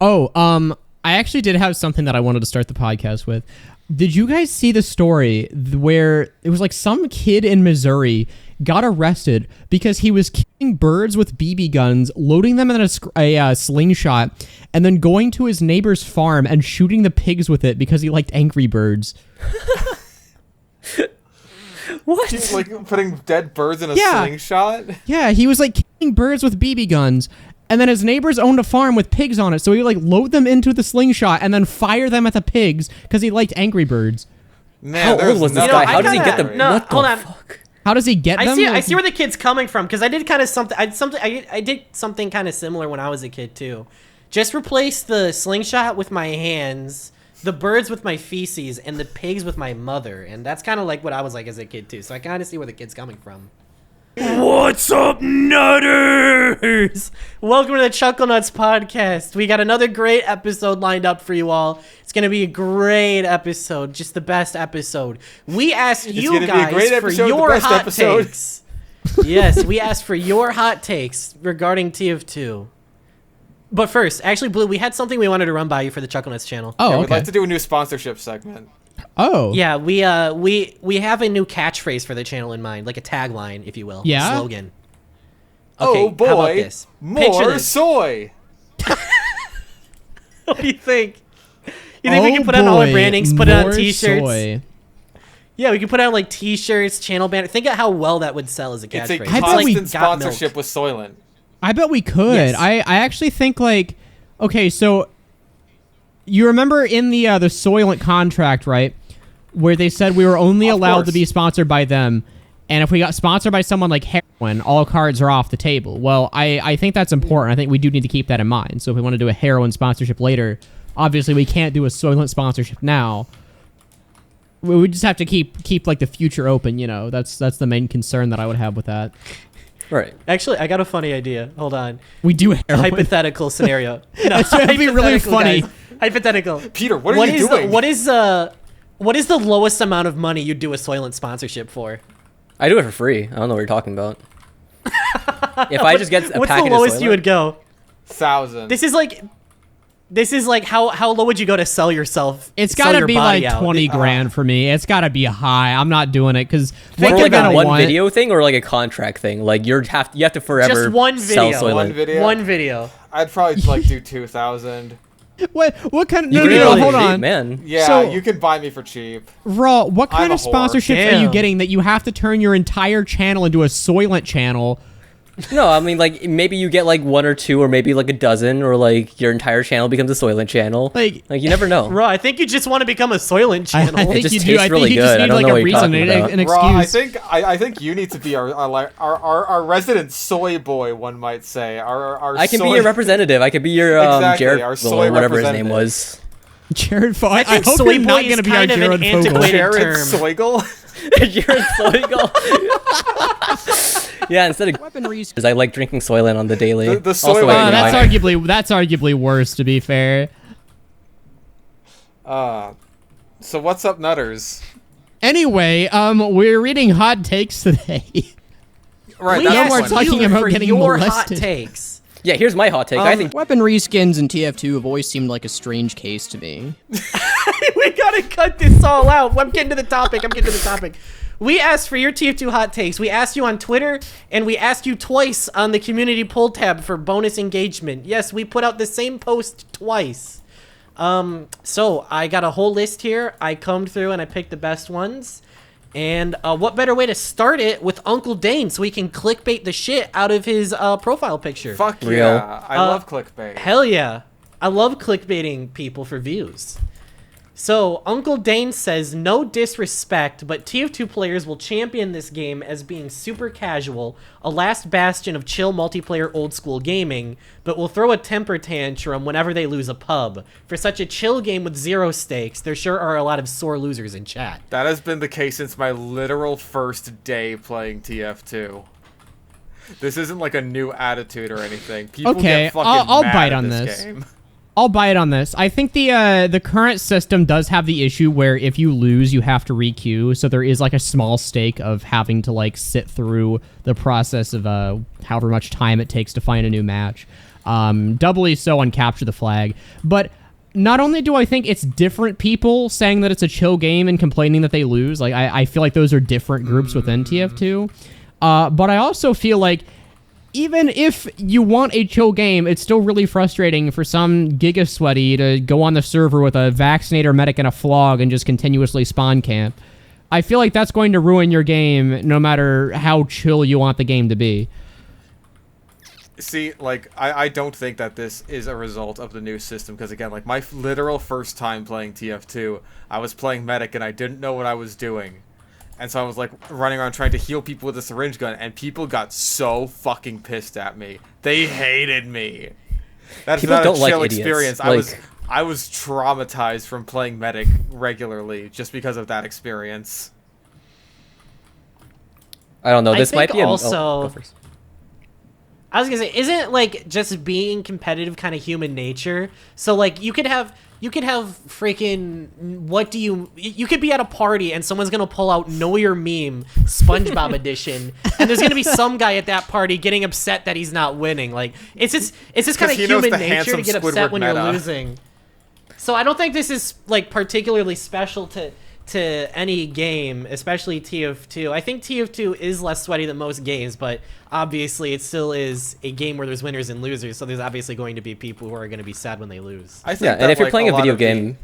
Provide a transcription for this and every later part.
Oh, I actually did have something that I wanted to start the podcast with. Did you guys see the story where it was like some kid in Missouri got arrested because he was killing birds with BB guns, loading them in a slingshot, and then going to his neighbor's farm and shooting the pigs with it because he liked Angry Birds? What? He's like putting dead birds in a slingshot? Yeah, he was like killing birds with BB guns. And then his neighbors owned a farm with pigs on it, so he would like load them into the slingshot and then fire them at the pigs because he liked Angry Birds. Man, how old was this guy? How does he get them? No, what the hold on. fuck? How does he get them? I see where the kid's coming from, because I did kind of something. I did something kind of similar when I was a kid too. Just replace the slingshot with my hands, the birds with my feces, and the pigs with my mother, and that's kind of like what I was like as a kid too. So I kind of see where the kid's coming from. What's up, nutters? Welcome to the Chucklenuts podcast. We got another great episode lined up for you all. It's going to be a great episode, just the best episode. We asked you guys for your hot takes. Yes, we asked for your hot takes regarding TF2. But first, actually, Blue, we had something we wanted to run by you for the Chucklenuts channel. Oh, okay. We'd like to do a new sponsorship segment. Oh. Yeah, we have a new catchphrase for the channel in mind, like a tagline, if you will. Yeah? A slogan. Okay, oh boy, how about this? more soy. What do you think? You think we can put on all our brandings, put it on t-shirts? Soy. Yeah, we can put on like t-shirts, channel banner. Think of how well that would sell as a catchphrase. It's a constant sponsorship with Soylent. I bet we could. Yes. I actually think like, okay, so you remember in the Soylent contract, right, where they said we were only allowed to be sponsored by them, and if we got sponsored by someone like heroin, all cards are off the table. Well, I think that's important. I think we do need to keep that in mind. So if we want to do a heroin sponsorship later, obviously we can't do a Soylent sponsorship now. We just have to keep like the future open. You know, that's the main concern that I would have with that. Right. Actually, I got a funny idea. Hold on. We do heroin. Hypothetical scenario. No, That's going to be really funny. Guys. Hypothetical. Peter, what are you doing? What is the lowest amount of money you'd do a Soylent sponsorship for? I do it for free. I don't know what you're talking about. If I just get a what's packet the lowest of Soylent, you would go? 1,000. This is like how low would you go to sell yourself? It's got to be like 20 grand for me. It's got to be high. I'm not doing it because for like a one video thing or like a contract thing. Like you have to forever just one video. Sell Soylent. One video. I'd probably like do 2,000. What kind of no, hold on, man. Yeah, so, you can buy me for cheap. Raw, what kind of sponsorships are you Damn. getting that you have to turn your entire channel into a Soylent channel? No, I mean like maybe you get like one or two or maybe like a dozen or like your entire channel becomes a Soylent channel. Like you never know. Raw, I think you just want to become a Soylent channel. I think just you do. I think really you just good. need I don't like know a what you're reason, talking about. an excuse. Raw, I think you need to be our resident soy boy, one might say. I can be your representative. I could be your Jared our or soy whatever his name was. Jared Fogle. I I think hope soy you're not boy going to is be our kind of an Jared Fogle. antiquated Jared term. Soigle. Jared Soigle. Yeah, instead of weaponry, because I like drinking Soylent on the daily. The soy Also, that's arguably worse, to be fair. So what's up, Nutters? Anyway, we're reading hot takes today. Right, We that's asked we're one. talking you about for getting your hot molested. takes. Yeah, here's my hot take. I think Weapon reskins in TF2 have always seemed like a strange case to me. We gotta cut this all out. I'm getting to the topic. We asked for your TF2 hot takes. We asked you on Twitter, and we asked you twice on the community poll tab for bonus engagement. Yes, we put out the same post twice. So I got a whole list here. I combed through and I picked the best ones. And what better way to start it with Uncle Dane so he can clickbait the shit out of his profile picture. Fuck Real. yeah. I love clickbait. Hell yeah. I love clickbaiting people for views. So, Uncle Dane says, no disrespect, but TF2 players will champion this game as being super casual, a last bastion of chill multiplayer old school gaming, but will throw a temper tantrum whenever they lose a pub. For such a chill game with zero stakes, there sure are a lot of sore losers in chat. That has been the case since my literal first day playing TF2. This isn't like a new attitude or anything. People Okay, get fucking I'll mad bite at on this this. game. I'll buy it on this. I think the current system does have the issue where if you lose, you have to re-queue. So there is like a small stake of having to like sit through the process of however much time it takes to find a new match. Doubly so on Capture the Flag. But not only do I think it's different people saying that it's a chill game and complaining that they lose, like I feel like those are different groups within TF2. But I also feel like even if you want a chill game, it's still really frustrating for some Giga Sweaty to go on the server with a vaccinator, medic, and a flog and just continuously spawn camp. I feel like that's going to ruin your game no matter how chill you want the game to be. See, like, I don't think that this is a result of the new system, because, again, like, my literal first time playing TF2, I was playing medic and I didn't know what I was doing. And so I was, like, running around trying to heal people with a syringe gun, and people got so fucking pissed at me. They hated me. That's People not don't a like chill idiots. experience. Like- I was traumatized from playing medic regularly just because of that experience. I don't know. I This might think be also- go first. I was gonna say, isn't like just being competitive kind of human nature? So like you could have freaking you could be at a party and someone's gonna pull out Know Your Meme SpongeBob edition, and there's gonna be some guy at that party getting upset that he's not winning. Like it's just kind of he knows human the nature to handsome get upset Squidward when meta. you're losing. So I don't think this is like particularly special to any game, especially TF2. I think TF2 is less sweaty than most games, but obviously it still is a game where there's winners and losers, so there's obviously going to be people who are going to be sad when they lose. I think Yeah, that, and if you're like, playing a lot video of the- game,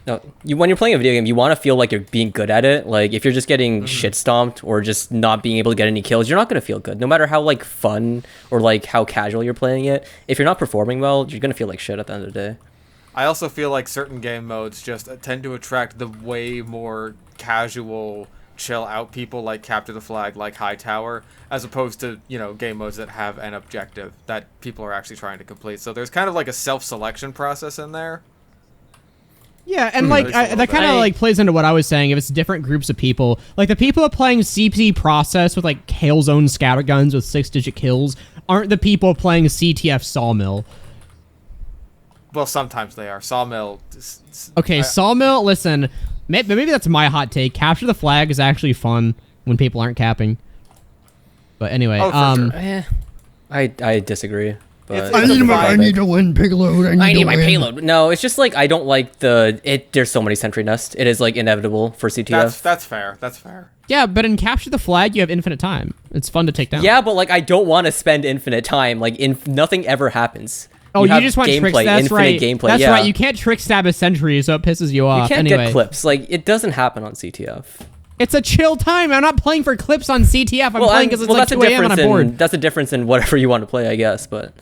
Oh. when you're playing a video game, you want to feel like you're being good at it. Like if you're just getting shit stomped or just not being able to get any kills, you're not going to feel good. No matter how like fun or like how casual you're playing it, if you're not performing well, you're going to feel like shit at the end of the day. I also feel like certain game modes just tend to attract the way more casual, chill out people like Capture the Flag, like Hightower, as opposed to, you know, game modes that have an objective that people are actually trying to complete. So there's kind of like a self-selection process in there. Yeah, and like Just a little that kind of bit. like plays into what I was saying. If it's different groups of people, like the people playing CP process with like Hail Zone scatter guns with 6-digit kills aren't the people playing CTF Sawmill. Well, sometimes they are. Sawmill... Okay, Sawmill, listen, maybe that's my hot take. Capture the Flag is actually fun when people aren't capping. But anyway, Oh, for sure. Yeah, I disagree. But It's a vibe. I need to win, Pigload. I need my payload. No, it's just like I don't like there's so many sentry nests. It is like inevitable for CTF. That's fair. That's fair. yeah, but in Capture the Flag, you have infinite time. It's fun to take down. Yeah, but like I don't want to spend infinite time. Like nothing ever happens. Oh, you have just want tricks? gameplay, That's infinite right. gameplay. That's yeah. right. You can't trick stab a sentry, so it pisses you off. You can't anyway, get clips. Like it doesn't happen on CTF. it's a chill time. I'm not playing for clips on CTF. I'm playing because it's like 2 a.m. and I'm bored. That's a difference in whatever you want to play, I guess. But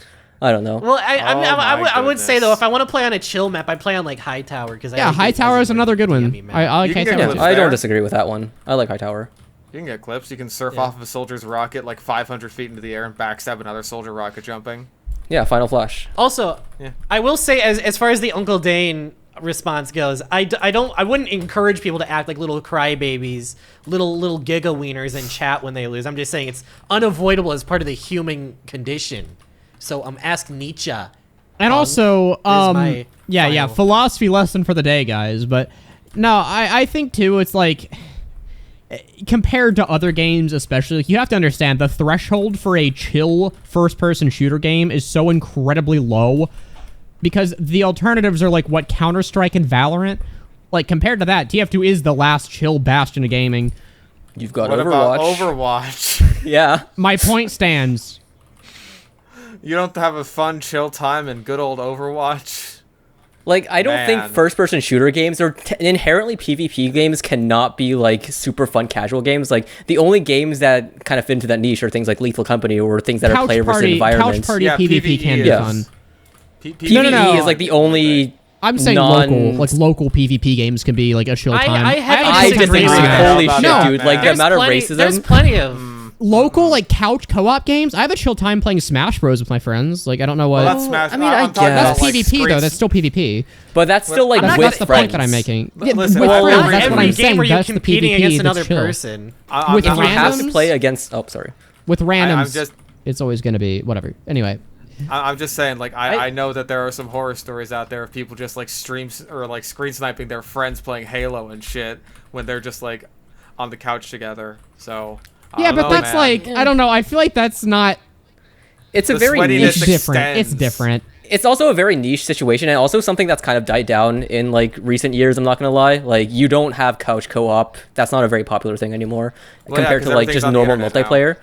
I don't know. Well, I would say though, goodness. if I want to play on a chill map, I play on like Hightower because Yeah, Hightower is another good one. I like You can get Hightower. clips too. I there. don't disagree with that one. I like Hightower. You can get clips. You can surf off of a soldier's rocket like 500 feet into the air and backstab another soldier rocket jumping. Yeah, Final Flash. Also, Yeah. I will say as far as the Uncle Dane response goes, I wouldn't encourage people to act like little crybabies, little giga wieners in chat when they lose. I'm just saying it's unavoidable as part of the human condition. So ask Nietzsche. And also, my yeah, final- philosophy lesson for the day, guys. But no, I think too, it's like compared to other games, especially, like, you have to understand the threshold for a chill first-person shooter game is so incredibly low because the alternatives are like what Counter-Strike and Valorant. Like compared to that, TF2 is the last chill bastion of gaming. You've got What Overwatch. about Overwatch? Yeah. My point stands. You don't have a fun, chill time in good old Overwatch? Like, I don't Man. think first-person shooter games or inherently PvP games cannot be, like, super fun casual games. Like, the only games that kind of fit into that niche are things like Lethal Company or things that are player versus environments. Couch Party Yeah, PvP PvE can be is- fun. PvE No. is, like, the only... I'm saying local PvP games can be like a chill time. I heavily I disagree disagree. with that. Holy shit, No. dude. Like, the There's amount of plenty- racism... There's plenty of. Local like couch co-op games. I have a chill time playing Smash Bros with my friends. Like I don't know what. Well, that's Smash. I mean, I I'm talking guess. that's about, like, PvP though. screens- That's still PvP. But that's still, like, I'm not with That's the friends. point that I'm making. L- Yeah, listen, with well, friends, every- that's what Every I'm game saying. where you're That's the competing PvP against that's another chill. person. With If you have to randoms? play against... Oh, sorry. With randoms, I'm just- it's always going to be whatever. Anyway, I'm just saying, like, I know that there are some horror stories out there of people just, like, streams or, like, screen sniping their friends playing Halo and shit when they're just, like, on the couch together. So, I yeah, don't but know, that's man. like I don't know. I feel like that's not. It's a The very sweatiness niche. It's different. It's extends. different. It's also a very niche situation, and also something that's kind of died down in like recent years. I'm not gonna lie. Like, you don't have couch co-op. That's not a very popular thing anymore Well, yeah, compared 'cause to like everything's just on the normal internet now. multiplayer.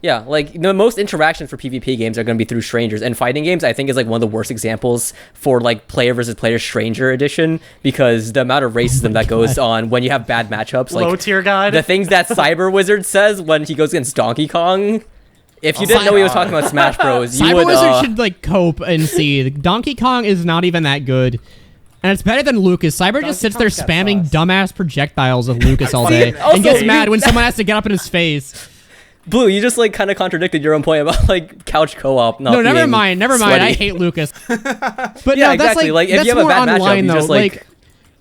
Yeah, like the most interactions for PvP games are going to be through strangers, and fighting games I think is like one of the worst examples for like player versus player stranger edition, because the amount of racism that goes on when you have bad matchups, like Low tier god. the things that CyberWizard says when he goes against Donkey Kong. If you didn't know he was talking about Smash Bros, you would. CyberWizard should like cope and see. Donkey Kong is not even that good. And it's better than Lucas. Cyber just sits there Kong's got spamming sauce. dumbass projectiles of Lucas all day also, and gets you- mad when someone has to get up in his face. Blue, you just like kind of contradicted your own point about like couch co-op. Not No, never being mind. I sweaty. hate Lucas. But Yeah, no, exactly. that's Like, if that's you have a more bad matchup, online you though. just, like-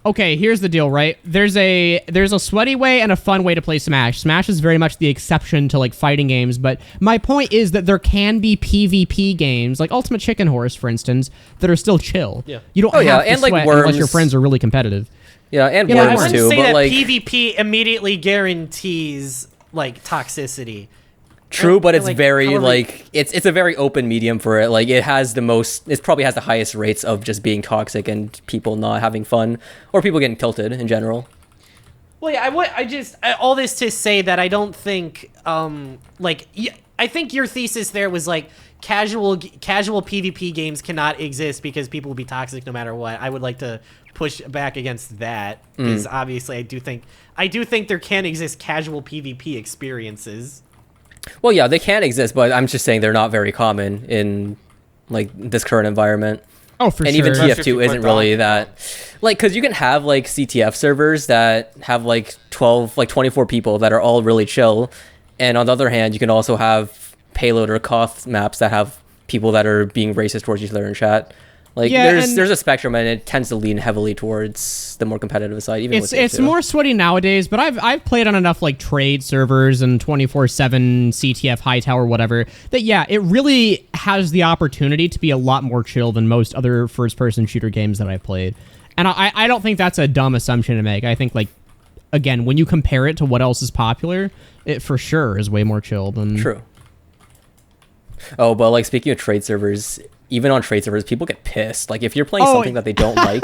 Okay, here's the deal, right? There's a sweaty way and a fun way to play Smash. Smash is very much the exception to like fighting games, but my point is that there can be PvP games, like Ultimate Chicken Horse, for instance, that are still chill. Yeah. You don't Oh, have yeah, to and, like, sweat unless your Worms. friends are really competitive. Yeah, and Yeah, I worms wouldn't too, say but that like PvP immediately guarantees like toxicity. true, but it's like, very however- like it's a very open medium for it. Like, it probably has the highest rates of just being toxic and people not having fun, or people getting tilted in general. Well, yeah, all this to say that I don't think, I think your thesis there was like casual PvP games cannot exist because people will be toxic no matter what. I would like to push back against that because obviously I do think there can exist casual PvP experiences. Well, yeah, they can exist, but I'm just saying they're not very common in like this current environment. Oh, for And sure. even Especially if you TF2 put isn't really Donkey that, like, because you can have like CTF servers that have like 24 people that are all really chill, and on the other hand, you can also have payload or coth maps that have people that are being racist towards each other in chat. Like, Yeah, there's and- a spectrum, and it tends to lean heavily towards the more competitive side. Even with It's TF2. more sweaty nowadays, but I've played on enough like trade servers and 24/7 CTF high tower whatever that yeah, it really has the opportunity to be a lot more chill than most other first person shooter games that I've played. And I don't think that's a dumb assumption to make. I think like again, when you compare it to what else is popular, it for sure is way more chill than True. Oh, but like speaking of trade servers, even on trade servers, people get pissed. Like, if you're playing Oh. something that they don't like,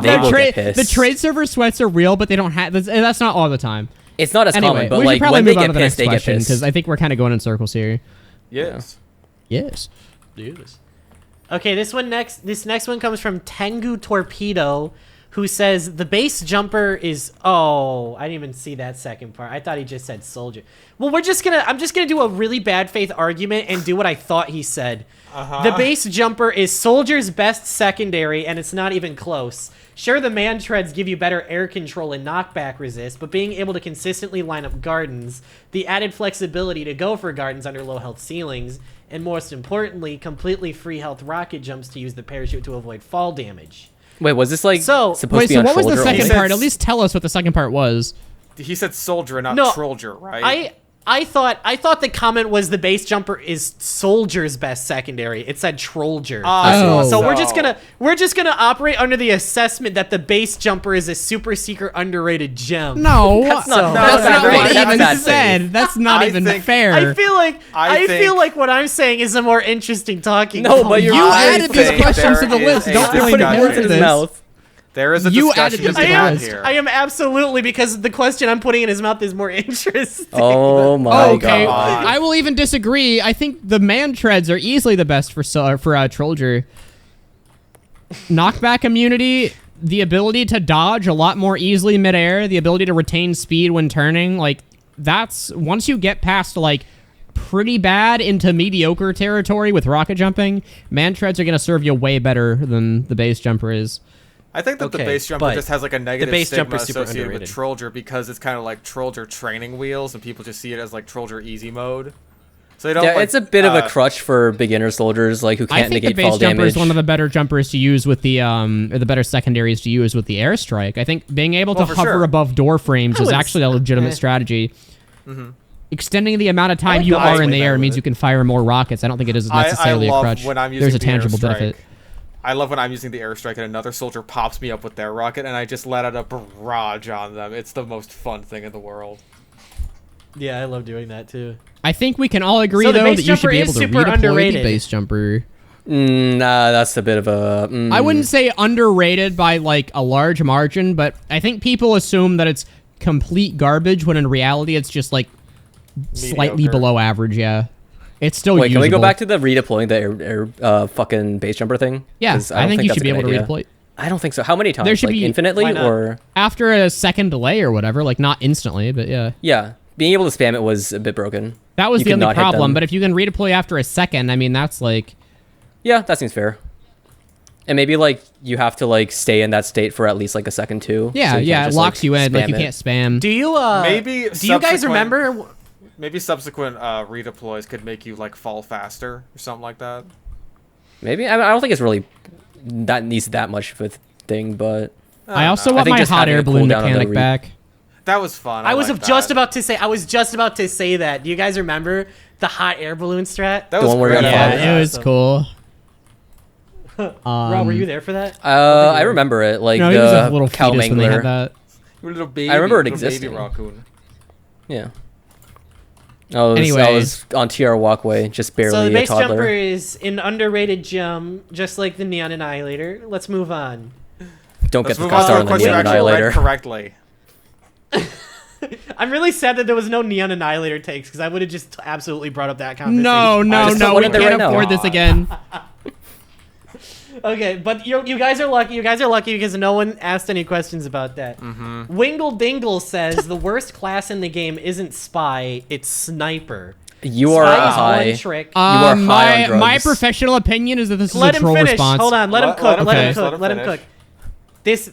they will get pissed. The trade server sweats are real, but they don't have that's not all the time. It's not as Anyway, common, but we should like probably when they move on get to the pissed, next they get question pissed. because I think we're kind of going in circles here. Yes. Yes. Okay, this next one comes from Tengu Torpedo, who says the base jumper is. Oh, I didn't even see that second part. I thought he just said soldier. Well, I'm just gonna do a really bad faith argument and do what I thought he said. The base jumper is soldier's best secondary, and it's not even close. Sure, the man treads give you better air control and knockback resist, but being able to consistently line up gardens, the added flexibility to go for gardens under low health ceilings, and most importantly, completely free health rocket jumps to use the parachute to avoid fall damage. Wait, was this like So- supposed Wait, to be so on what was the shoulder second only? He part? said- At least tell us what the second part was. He said soldier, not No, soldier, right? I thought the comment was the base jumper is soldier's best secondary. It said trollger. Oh. So we're just gonna operate under the assessment that the base jumper is a super secret underrated gem. No, That's not- that's that's not not what right. he That's even bad said. faith. That's not I even think- fair. I feel like I feel think- like what I'm saying is a more interesting talking. No, point. but you're You right. added these think questions to the there list. is Don't a tell me Putting to words in his this. mouth. There is a You discussion added to this be to the had list. here. I am absolutely, because the question I'm putting in his mouth is more interesting. Oh my Okay, god. I will even disagree. I think the man treads are easily the best for Trollger. Knockback immunity, the ability to dodge a lot more easily midair, the ability to retain speed when turning, like that's once you get past like pretty bad into mediocre territory with rocket jumping, man treads are going to serve you way better than the base jumper is. I think that the Okay, base jumper but just has like a negative base stigma jumper's super associated with underrated. Trollger because it's kind of like Trollger training wheels, and people just see it as like Trollger easy mode. So they don't. Yeah, like, it's a bit of a crutch for beginner soldiers like who I can't think the negate base fall jumper damage. is one of the better jumpers to use with the or the better secondaries to use with the airstrike. I think being able to Well, for hover sure. above door frames is would actually a legitimate strategy. Extending the amount of time like you the are in way the air better means with you can fire more rockets. I don't think it is necessarily I a love crutch. when I'm using There's a the tangible airstrike. benefit. I love when I'm using the airstrike and another soldier pops me up with their rocket, and I just let out a barrage on them. It's the most fun thing in the world. Yeah, I love doing that too. I think we can all agree, So the though, base that you should jumper be is able to super redeploy underrated. the base jumper. Nah, that's a bit of a. I wouldn't say underrated by, like, a large margin, but I think people assume that it's complete garbage, when in reality it's just, like, slightly Mediocre. below average, yeah. It's still Wait, can we go usable. back to the redeploying the air fucking base jumper thing? Yeah, 'Cause I don't think you that's should a be good able to idea. redeploy. I don't think so. How many times? There should like be- infinitely Why not? or After a second delay or whatever, like, not instantly, but yeah. yeah, being able to spam it was a bit broken. That was You the could only not hit problem, them. but if you can redeploy after a second, I mean, that's like... Yeah, that seems fair. And maybe like you have to like stay in that state for at least like a second too. Yeah, so you yeah, can't it just, locks you in, like, spam you it. can't spam. Do you Maybe Do you guys subsequent- remember? Maybe subsequent redeploys could make you like fall faster or something like that. Maybe I don't think it's really that needs that much of a thing, but I also know. want think my just hot having air a balloon cooldown on the mechanic re- back. That was fun. I was like just that. about to say. I was just about to say that. Do you guys remember the hot air balloon strat? That The was one where you're great. on fire. Yeah, it was Awesome. cool. Rob, were you there for that? I remember it like No, the he was a little cow fetus when they mangler. had that. You little baby. I remember it little baby existing. raccoon. Yeah. I was Anyways. on TR walkway, just barely So the a base jumper toddler. is an underrated gem, just like the Neon Annihilator. Let's move on. Don't Let's get the move on to star a on the question Neon you actually read Annihilator. correctly. I'm really sad that there was no Neon Annihilator takes, because I would have just absolutely brought up that conversation. No, no, just no, put we one in there can't right now. afford this again. Okay, but you guys are lucky. You guys are lucky because no one asked any questions about that. Wingle Dingle says the worst class in the game isn't spy, it's sniper. You are Spy is high. one trick. You are high on my drugs. professional opinion is that this Let is a him troll finish. response. Hold on, let him Let- cook. let him Let him finish, cook. let him Let him finish. cook.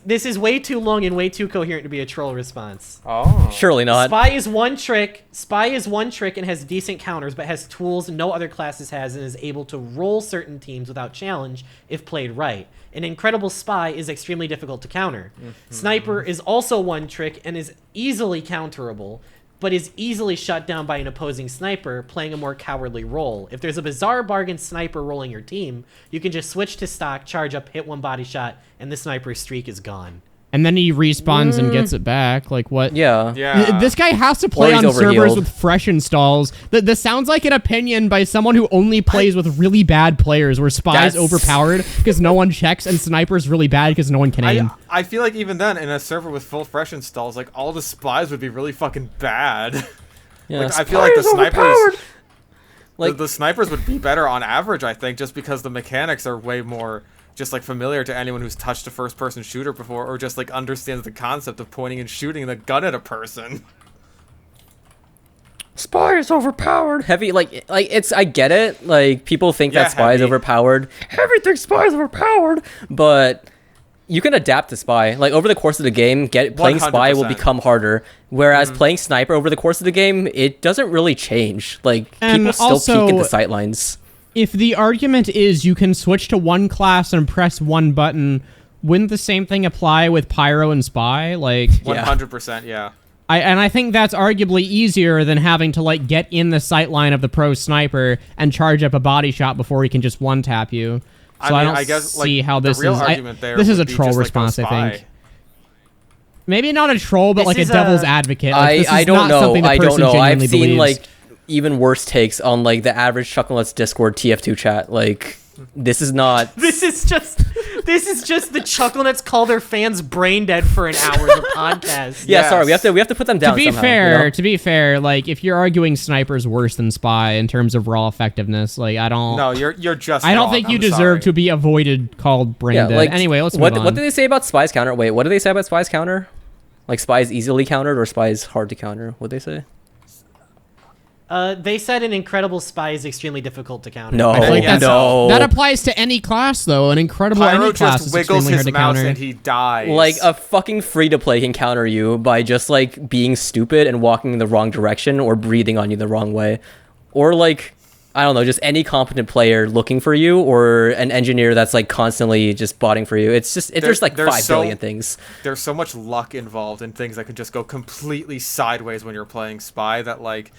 This is way too long and way too coherent to be a troll response. Oh. Surely not. Spy is one trick. Spy is one trick and has decent counters, but has tools no other classes has, and is able to roll certain teams without challenge if played right. An incredible spy is extremely difficult to counter. Sniper is also one trick and is easily counterable, but is easily shut down by an opposing sniper playing a more cowardly role. If there's a bizarre bargain sniper rolling your team, you can just switch to stock, charge up, hit one body shot, and the sniper's streak is gone. And then he respawns and gets it back. Like, what? Yeah. Yeah. This guy has to play he's on servers overhealed. with fresh installs. This sounds like an opinion by someone who only plays with really bad players, where Spy's That's- overpowered because no one checks, and Sniper's really bad because no one can aim. I feel like even then, in a server with full fresh installs, like all the spies would be really fucking bad. Yeah, Like, I feel like the snipers, Like- the snipers would be better on average. I think just because the mechanics are way more just like familiar to anyone who's touched a first-person shooter before, or just like understands the concept of pointing and shooting the gun at a person. Spy is overpowered. Heavy, like it's. I get it. Like people think Yeah, that Spy is Heavy. overpowered. Heavy thinks Spy is overpowered, but you can adapt to Spy. Like over the course of the game, playing Spy will 100%. become harder. Whereas playing Sniper over the course of the game, it doesn't really change. Like And people still also- peek at the sightlines. If the argument is you can switch to one class and press one button, wouldn't the same thing apply with Pyro and Spy? Like, 100%, yeah. I think that's arguably easier than having to, like, get in the sightline of the pro sniper and charge up a body shot before he can just one tap you. So I, mean, don't guess, like, see how the this real is. argument there This is a would be troll just, like, response, go I think. Spy. Maybe not a troll, but This like a is devil's a- advocate. Like, this is I don't not know. something the I don't person know. I've genuinely seen believes. like even worse takes on like the average Chucklenuts Discord TF2 chat. Like this is not. This is just the Chucklenuts call their fans brain dead for an hour of podcast. Yeah, Yes. sorry. We have to put them down. To be somehow, fair, you know? to be fair, like if you're arguing Sniper's worse than Spy in terms of raw effectiveness, like I don't. No, you're just. I don't wrong. think you I'm deserve sorry. to be avoided, called brain Yeah, dead. like Anyway, let's what move on. what did they say about Spy's counter? Wait, what did they say about Spy's counter? Like Spy is easily countered or Spy is hard to counter? What'd they say? They said an incredible spy is extremely difficult to counter. No, I feel like that's- no. That applies to any class, though. An incredible Pyro any class just is wiggles extremely his hard to mouse counter. and he dies. Like a fucking free to play can counter you by just like being stupid and walking in the wrong direction or breathing on you the wrong way, or like I don't know, just any competent player looking for you or an engineer that's like constantly just botting for you. It's just there's like there's 5 so- billion things. There's so much luck involved in things that can just go completely sideways when you're playing Spy that like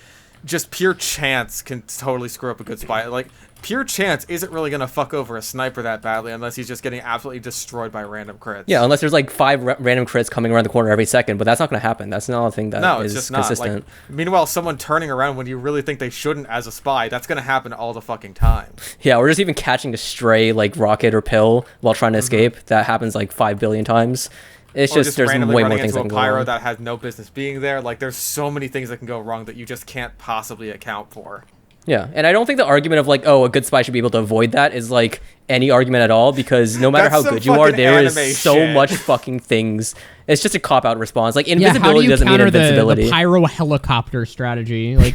just pure chance can totally screw up a good Spy. Like pure chance isn't really gonna fuck over a sniper that badly unless he's just getting absolutely destroyed by random crits. Yeah, unless there's like 5 random crits coming around the corner every second, but that's not gonna happen. That's not a thing that No, is it's just consistent. not. Like, meanwhile, someone turning around when you really think they shouldn't as a spy, that's gonna happen all the fucking time. Yeah, or just even catching a stray like rocket or pill while trying to escape. That happens like 5 billion times. It's Or just there's randomly way more running things into that a can go pyro wrong. that has no business being there. Like, there's so many things that can go wrong that you just can't possibly account for. Yeah, and I don't think the argument of like, oh, a good spy should be able to avoid that is like any argument at all, because no matter That's how some good you are, fucking there is anime so shit. much fucking things. It's just a cop out response. Like Yeah, how do invisibility you doesn't mean counter the invincibility. pyro helicopter strategy? Like,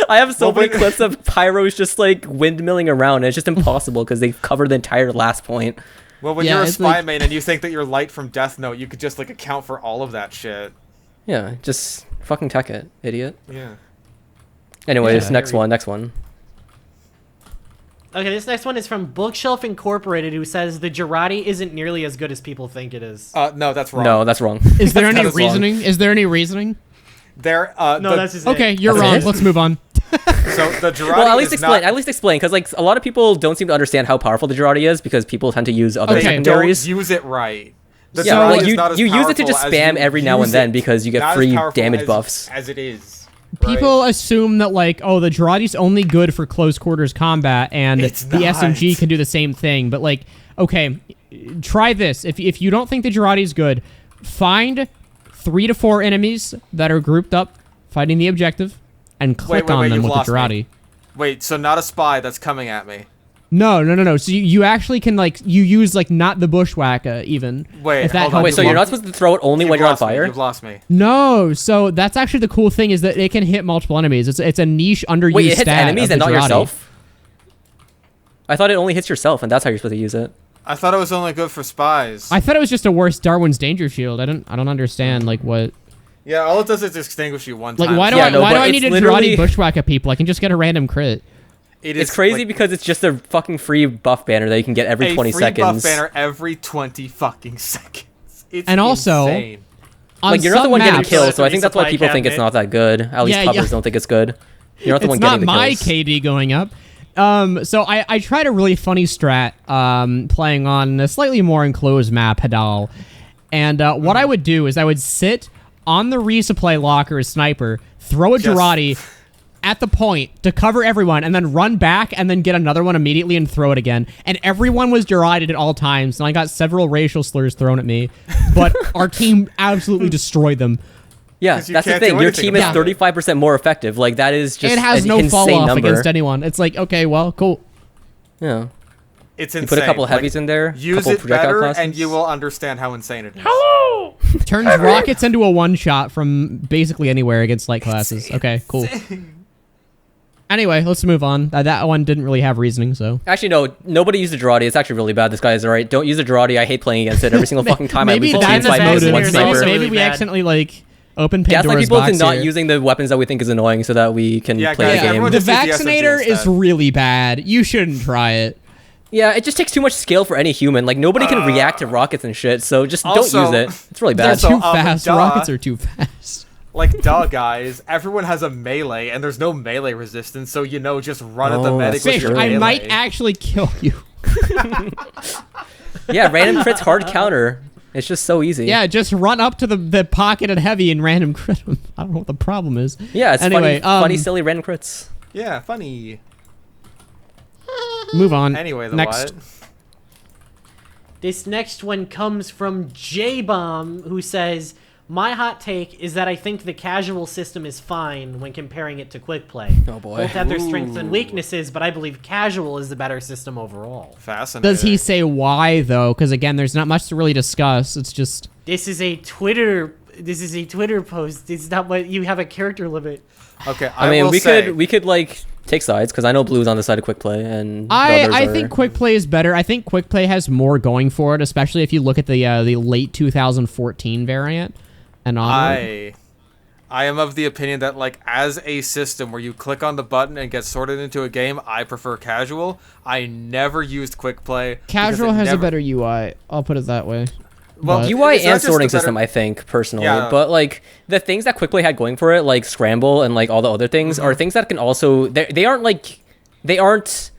I have so Well, many but- clips of pyros just like windmilling around, and it's just impossible because they've covered the entire last point. Well, when Yeah, you're a it's spy like- main and you think that you're Light from Death Note, you could just like account for all of that shit. Yeah, just fucking tech it, idiot. Yeah. Anyways, Yeah, next one. Okay, this next one is from Bookshelf Incorporated, who says the Girardi isn't nearly as good as people think it is. No, that's wrong. No, that's wrong. is there any That is wrong. reasoning? Is there any reasoning? There. No, that's just Okay, it. you're That's wrong. it? Let's move on. So the Girardi Well, at least is explain. not- At least explain, because like a lot of people don't seem to understand how powerful the Girardi is, because people tend to use other Okay, Don't secondaries. use it right. The Yeah, Girardi like is you not as use it to powerful just as spam you every now and use then it. because you get Not as free powerful damage as- buffs. As it is. People Right? assume that like, oh, the Girardi's only good for close quarters combat, and It's the not. SMG can do the same thing. But like, okay, try this. If you don't think the Girardi's good, find 3 to 4 enemies that are grouped up fighting the objective, and click on them you've with the lost me. Girardi. Wait, so not a spy that's coming at me. No. So you actually can like you use like not the bushwhacker even. Wait, if that hold on. helps Wait, so you. you're not supposed to throw it only when You've you're on lost me. fire? You've lost me. No, so that's actually the cool thing is that it can hit multiple enemies. It's a niche underused Wait, it hits stat enemies of and the not Girardi. yourself? I thought it only hits yourself, and that's how you're supposed to use it. I thought it was only good for spies. I thought it was just a worse Darwin's danger shield. I don't understand like what Yeah, all it does is extinguish you one like time. why do Yeah, I no, why do but I it's need to literally- Girardi bushwhacker people? I can just get a random crit. It's crazy like, because it's just a fucking free buff banner that you can get every 20 a free seconds. buff banner every 20 fucking seconds. It's And also- insane. On Like, you're not the some one getting maps- killed, so I think that's why Resupply people think it's cabinet. not that good. At least Yeah, puppers yeah. don't think it's good. You're not the It's one not getting the my kills. KD going up. So I tried a really funny strat playing on a slightly more enclosed map, Hadal. And what I would do is I would sit on the resupply locker as sniper, throw a Just- Girardi at the point to cover everyone, and then run back and then get another one immediately and throw it again. And everyone was Girardi'd at all times, and I got several racial slurs thrown at me. But our team absolutely destroyed them. Yeah, 'Cause you that's the can't thing. do Your anything team is about it. 35% more effective. Like, that is just It has an no insane fall off number. against anyone. It's like, okay, well, cool. Yeah. It's You insane. put a couple of Like, heavies in there, Use couple it projectile better, classes. and you will understand how insane it is. Turns rockets into a one-shot from basically anywhere against light classes. Okay, cool. Anyway, let's move on. That one didn't really have reasoning, so. Actually, no. Nobody used a Girardi. It's actually really bad. This guy is alright. Don't use a Girardi. I hate playing against it every single fucking time. Maybe I lose that's teams by Vaccinator motive. one is Maybe, also sniper. really we bad. accidentally like open Gaslight Pandora's people box into not here. using the weapons that we think is annoying so that we can Yeah, play guys, the game. everyone The just use the SMG vaccinator is instead. really bad. You shouldn't try it. Yeah, it just takes too much skill for any human. Like, nobody can react to rockets and shit, so just Also- don't use it. It's really They're bad. Also, too fast. duh. Rockets are too fast. Like, duh, guys. Everyone has a melee, and there's no melee resistance, so just run at the Oh, medic that's with Fish, your true. I melee. might actually kill you. Yeah, random crits hard counter. It's just so easy. Yeah, just run up to the pocket and heavy and random crit him. I don't know what the problem is. Yeah, it's Anyway, funny, silly random crits. Yeah, funny. Move on. Anyway, the Next. what? This next one comes from J-Bomb, who says, my hot take is that I think the casual system is fine when comparing it to quick play. Oh, boy. Both have their strengths and weaknesses, but I believe casual is the better system overall. Fascinating. Does he say why though? Because again, there's not much to really discuss. It's just This is a Twitter post. It's not what you have a character limit. Okay, I mean, will we say, could like take sides because I know Blue's on the side of quick play, and the I others think are- quick play is better. I think quick play has more going for it, especially if you look at the late 2014 variant and onward. I am of the opinion that, like, as a system where you click on the button and get sorted into a game, I prefer casual. I never used quick play. because Casual it has a never- better UI. I'll put it that way. Well, But- UI It's not and just sorting the better- system, I think, personally. Yeah. But, like, the things that Quickplay had going for it, like Scramble and, like, all the other things, are things that can also... They aren't, like... They aren't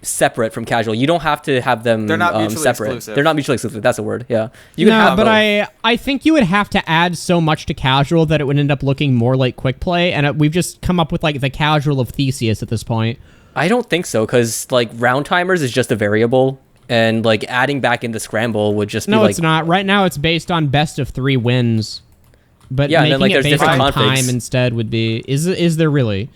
separate from casual. You don't have to have them They're not mutually separate. exclusive. They're not mutually exclusive. That's a word. Yeah. You can No, have but both. I think you would have to add so much to casual that it would end up looking more like quick play, and we've just come up with like the casual of Theseus at this point. I don't think so, because like round timers is just a variable, and like adding back in the scramble would just be No, like, it's not. Right now, it's based on best of 3 wins, but Yeah, and then, making like, it there's based on different configs. time instead would be. Is there really?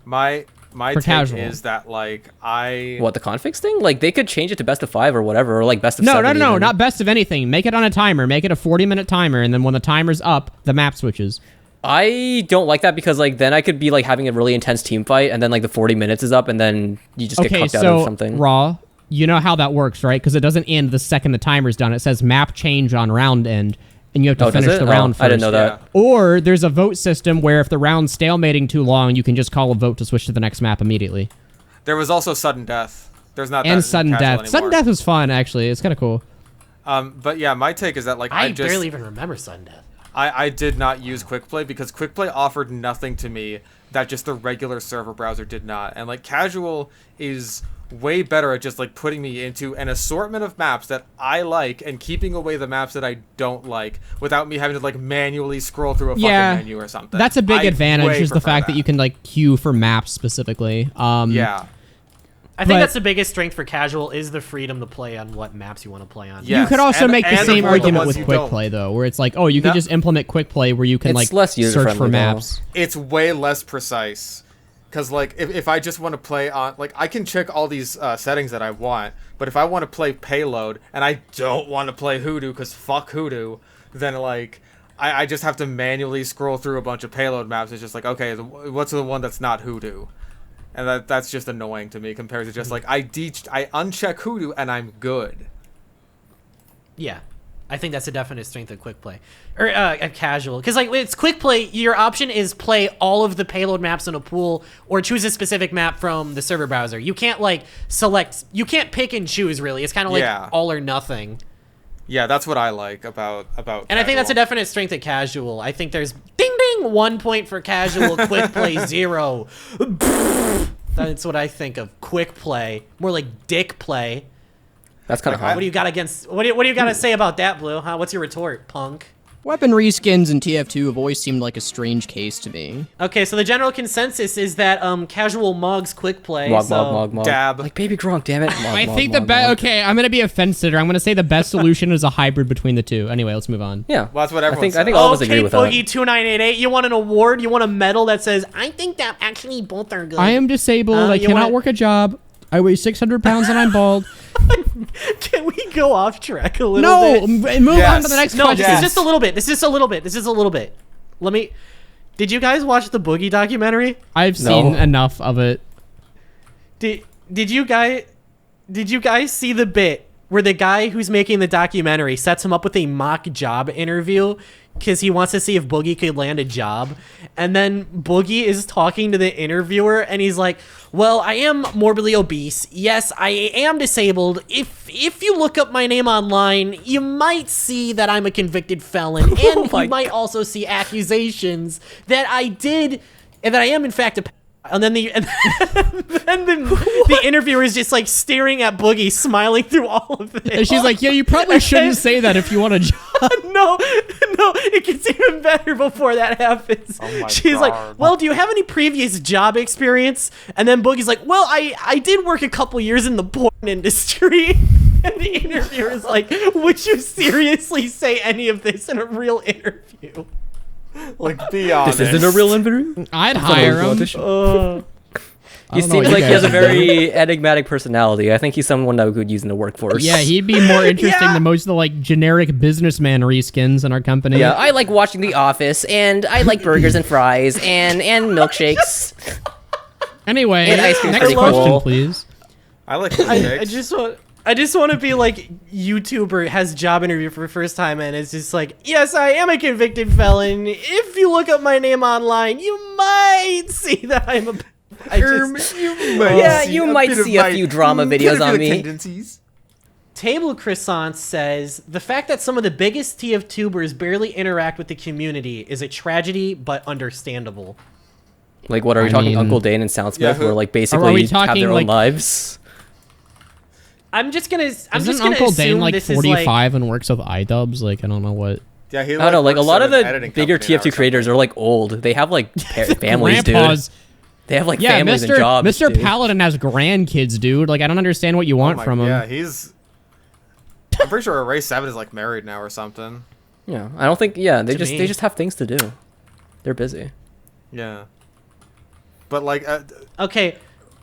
My For take casual. is that like what, the configs thing? Like they could change it to best of 5 or whatever, or like best of No, 7 no, even. not best of anything. Make it on a timer. Make it a 40-minute timer, and then when the timer's up, the map switches. I don't like that, because like then I could be like having a really intense team fight, and then like the 40 minutes is up, and then you just get Okay, cucked out of so something. Raw, you know how that works, right? Because it doesn't end the second the timer's done. It says map change on round end, and you have to Oh, does finish it? the round first. I didn't know that. Or there's a vote system where if the round's stalemating too long, you can just call a vote to switch to the next map immediately. there was also sudden death. There's not that And in sudden casual death. anymore. Sudden death was fun, actually. It's kind of cool. But yeah, my take is that like I just barely even remember sudden death. I did not use quick play because quick play offered nothing to me that just the regular server browser did not. And like casual is way better at just like putting me into an assortment of maps that I like and keeping away the maps that I don't like without me having to like manually scroll through a fucking menu or something. That's a big I advantage, way is the prefer fact that you can like queue for maps specifically. Yeah. I think But- that's the biggest strength for casual is the freedom to play on what maps you want to play on. Yeah. You could also and- make the and same avoid the argument ones with you quick don't. play, though, where it's like, oh, you could No. just implement quick play where you can It's like less search user-friendly, for though. maps. It's way less precise. Because, like, if I just want to play on... Like, I can check all these settings that I want, but if I want to play payload, and I don't want to play Hoodoo, because fuck Hoodoo, then, like, I just have to manually scroll through a bunch of payload maps. It's just like, okay, what's the one that's not Hoodoo? And that's just annoying to me compared to just, like, I uncheck Hoodoo, and I'm good. Yeah. I think that's a definite strength of quick play. Or a casual. Because, like, it's quick play, your option is play all of the payload maps in a pool or choose a specific map from the server browser. You can't, like, select... You can't pick and choose, really. It's kind of like Yeah. all or nothing. Yeah, that's what I like about And I think that's a casual. definite strength of casual. I think there's... Ding, ding! 1 point for casual. Quick play, 0. That's what I think of. Quick play. More like dick play. That's kind of Okay. hot. What do you got against... What do you got to say about that, Blue? Huh? What's your retort, punk? Weapon reskins in TF2 have always seemed like a strange case to me. Okay, so the general consensus is that casual mugs quick play. Mog, so... mog, mog, mog. Dab. Like Baby Gronk, damn it. Mog, I mog, think the mog, best... mog. Okay, I'm going to be a fence sitter. I'm going to say the best solution is a hybrid between the two. Anyway, let's move on. Yeah. Well, that's what everyone I think says. all of us agree with that. Boogie 2988, you want an award? You want a medal that says, I think that actually both are good. I am disabled. I you cannot want- work a job. I weigh 600 pounds and I'm bald. Can we go off track a little No, bit? move on to Yes. the next No, question. this is just a little bit. This is a little bit. This is a little bit. Let me... Did you guys watch the Boogie documentary? I've No. seen enough of it. Did you guys see the bit where the guy who's making the documentary sets him up with a mock job interview because he wants to see if Boogie could land a job, and then Boogie is talking to the interviewer and he's like, well, I am morbidly obese, yes, I am disabled, if you look up my name online you might see that I'm a convicted felon, and you might also see accusations that I did and that I am in fact a... And then the interviewer is just like staring at Boogie, smiling through all of this. And she's like, yeah, you probably shouldn't say that if you want a job. no, it gets even better before that happens. Oh my She's God. like, well, do you have any previous job experience? And then Boogie's like, well, I did work a couple years in the porn industry. And the interviewer is like, would you seriously say any of this in a real interview? Like, be honest. This isn't a real interview? I'd hire him. He I don't know seems what you like he has a guys- very enigmatic personality. I think he's someone that we could use in the workforce. Yeah, he'd be more interesting than most of the like generic businessman reskins in our company. Yeah, I like watching The Office, and I like burgers and fries, and milkshakes. Anyway, And ice cream's next pretty question, cool. please. I like I just want to be like YouTuber has job interview for the first time and it's just like, yes, I am a convicted felon. If you look up my name online, you might see that I'm a... You might see a few drama videos on me. Table Croissant says, the fact that some of the biggest TF tubers barely interact with the community is a tragedy, but understandable. Like, what are we I talking? mean- Uncle Dane and Soundsmith, Yeah, where like basically Are we have talking, their own like- lives. I'm just gonna Isn't assume Uncle Dane like this is 45 and works with iDubbbz? Like, I don't know what. Yeah, he I don't know. Like a works lot at of an the editing bigger company now TF2 or creators something. are like old. They have like families, Grandpas. dude. They have like Yeah, families Mr. and jobs. Mr. dude. Paladin has grandkids, dude. Like, I don't understand what you want from him. Yeah, he's. I'm pretty sure Array 7 is like married now or something. Yeah, I don't think. Yeah, they To just me. they just have things to do. They're busy. Yeah. But like, Okay,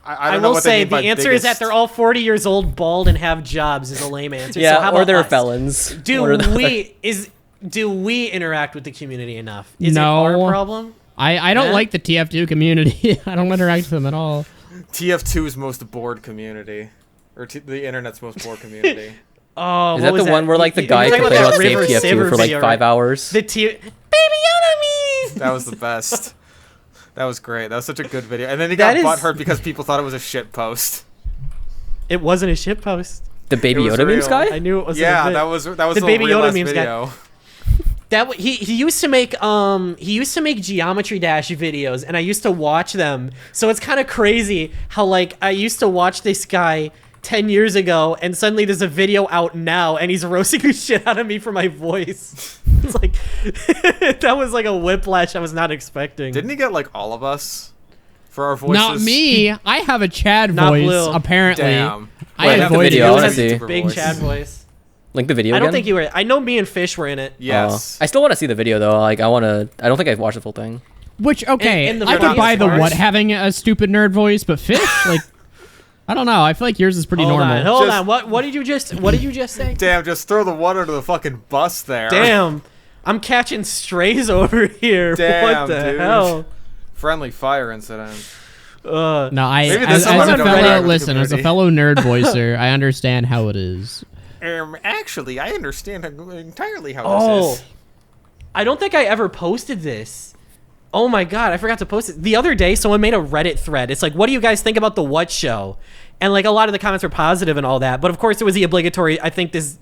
I I don't know will what they say mean the by answer is that biggest- they're all 40 years old, bald, and have jobs is a lame answer. Yeah, so how or about they're us? felons. Do One or the other. we interact with the community enough? Is No. it our problem? I don't Yeah? like the TF2 community. I don't interact with them at all. TF2's most bored community, or the internet's most bored community. Oh, Is what that was the one where like the You- guy you're talking complained about that Save River TF2 Saver for like video, 5 right? hours? The Baby Yoda me. That was the best. That was great. That was such a good video. And then he That got is- butthurt because people thought it was a shit post. It wasn't a shit post. The Baby It was Yoda memes real. guy? I knew it was. Yeah, a bit. that was The the Baby real Yoda ass memes guy. video. He used to make Geometry Dash videos, and I used to watch them. So it's kind of crazy how like I used to watch this guy 10 years ago, and suddenly there's a video out now, and he's roasting the shit out of me for my voice. It's like that was like a whiplash I was not expecting. Didn't he get like all of us for our voices? Not me. I have a Chad Not voice, Blue. apparently. Damn. I Wait, have the voice. video, I Blue wanna has see. a big Chad voice. Link the video I don't again? think you were. I know me and Fish were in it. Yes. I still want to see the video though. Like I don't think I've watched the full thing. Which, okay, And the I could funniest buy the part- what having a stupid nerd voice, but Fish, like, I don't know. I feel like yours is pretty normal. Hold Just- on. What did you just say? Damn, just throw the one under the fucking bus there. Damn. I'm catching strays over here. Damn, what the dude. hell? Friendly fire incident. No, Maybe this as someone a in the fellow, Reddit listen, as a community. fellow nerd voicer, I understand how it is. Actually, I understand entirely how Oh, this is. I don't think I ever posted this. Oh my god, I forgot to post it. The other day, someone made a Reddit thread. It's like, what do you guys think about the What Show? And like a lot of the comments were positive and all that. But of course, it was the obligatory. I think this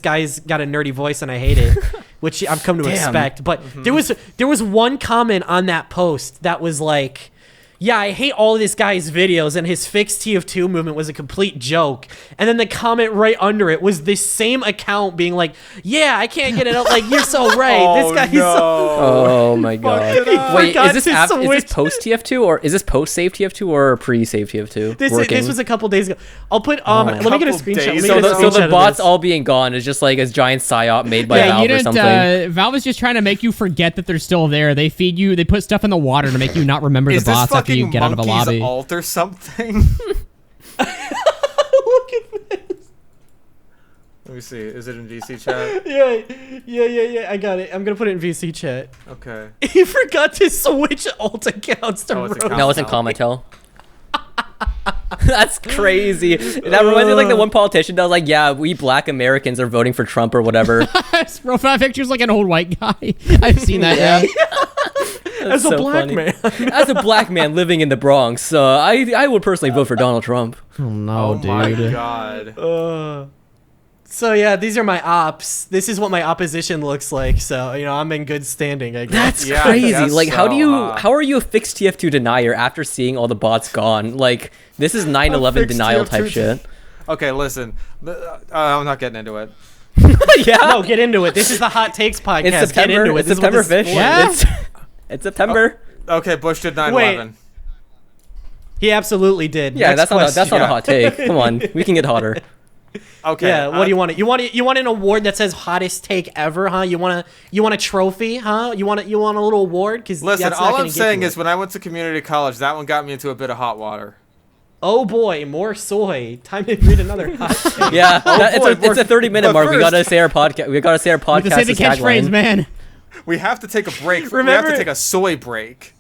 guy's got a nerdy voice and I hate it, which I've come to Damn. expect. But there was one comment on that post that was like, yeah, I hate all of this guy's videos, and his fixed TF2 movement was a complete joke. And then the comment right under it was this same account being like, yeah, I can't get it out. Like, you're so right. This guy's so... Oh my god. it up. Wait, Forgot is to this switch. post TF2 or is this post save TF2 or pre save TF2? This was a couple days ago. I'll put let me get a Couple screenshot. days Let me so get a the screenshot of bots this. all being gone is just like a giant psyop made by Yeah, Valve you or didn't. something. Valve is just trying to make you forget that they're still there. They feed you. They put stuff in the water to make you not remember Is the this bots after you fucking get out of a Monkey's lobby. alt or something? Look at this. Let me see. Is it in VC chat? Yeah. I got it. I'm gonna put it in VC chat. Okay. He forgot to switch alt accounts to Oh, it's a roast. comment. No, it's in Comitel. That's crazy. That reminds me of like the one politician that was like, yeah, we black Americans are voting for Trump or whatever. His profile picture's like an old white guy. I've seen that. Yeah. As a so black funny. man. As a black man living in the Bronx, I would personally vote for Donald Trump. Oh no, Oh dude. my god. So yeah, these are my ops. This is what my opposition looks like. So I'm in good standing, I guess. That's Yeah, I crazy. guess Like, how so, how are you a fixed TF2 denier after seeing all the bots gone? Like, this is 9/11 fixed denial type TF2 shit. Okay, listen. I'm not getting into it. Yeah. No, get into it. This is the Hot Takes podcast. It's September. Get into it. It's This is what September, this is Fish. for. Yeah. It's September. Okay, Bush did 9/11. Wait. He absolutely did. Yeah, Next that's not a Yeah. hot take. Come on, we can get hotter. Okay. Yeah, what do you want? You want an award that says hottest take ever, huh? You want a trophy, huh? You want a little award? Because Listen, all I'm saying is when I went to community college, that one got me into a bit of hot water. oh boy, more soy. Time to read another hot take. Yeah, boy, it's a 30-minute but mark. We first- gotta say our podcast. We gotta say our You podcast. have to say the catchphrase, tagline. man. We have to take a break. We Remember- have to take a soy break.